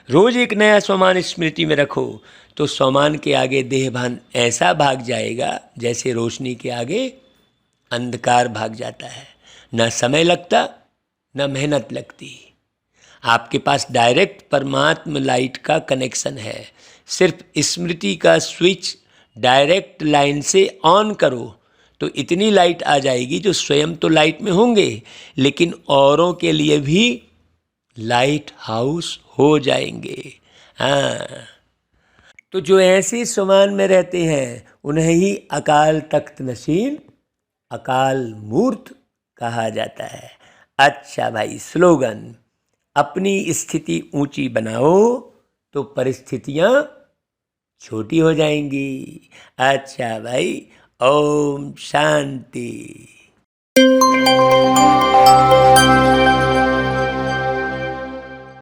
रोज एक नया स्वमान स्मृति में रखो तो स्वमान के आगे देहभान ऐसा भाग जाएगा जैसे रोशनी के आगे अंधकार भाग जाता है। न समय लगता न मेहनत लगती, आपके पास डायरेक्ट परमात्मा लाइट का कनेक्शन है। सिर्फ स्मृति का स्विच डायरेक्ट लाइन से ऑन करो तो इतनी लाइट आ जाएगी जो स्वयं तो लाइट में होंगे लेकिन औरों के लिए भी लाइट हाउस हो जाएंगे। हाँ, तो जो ऐसे समान में रहते हैं उन्हें ही अकाल तख्त नशीन, अकाल मूर्त कहा जाता है। अच्छा भाई, स्लोगन, अपनी स्थिति ऊंची बनाओ तो परिस्थितियां छोटी हो जाएंगी। अच्छा भाई, ओम शांति।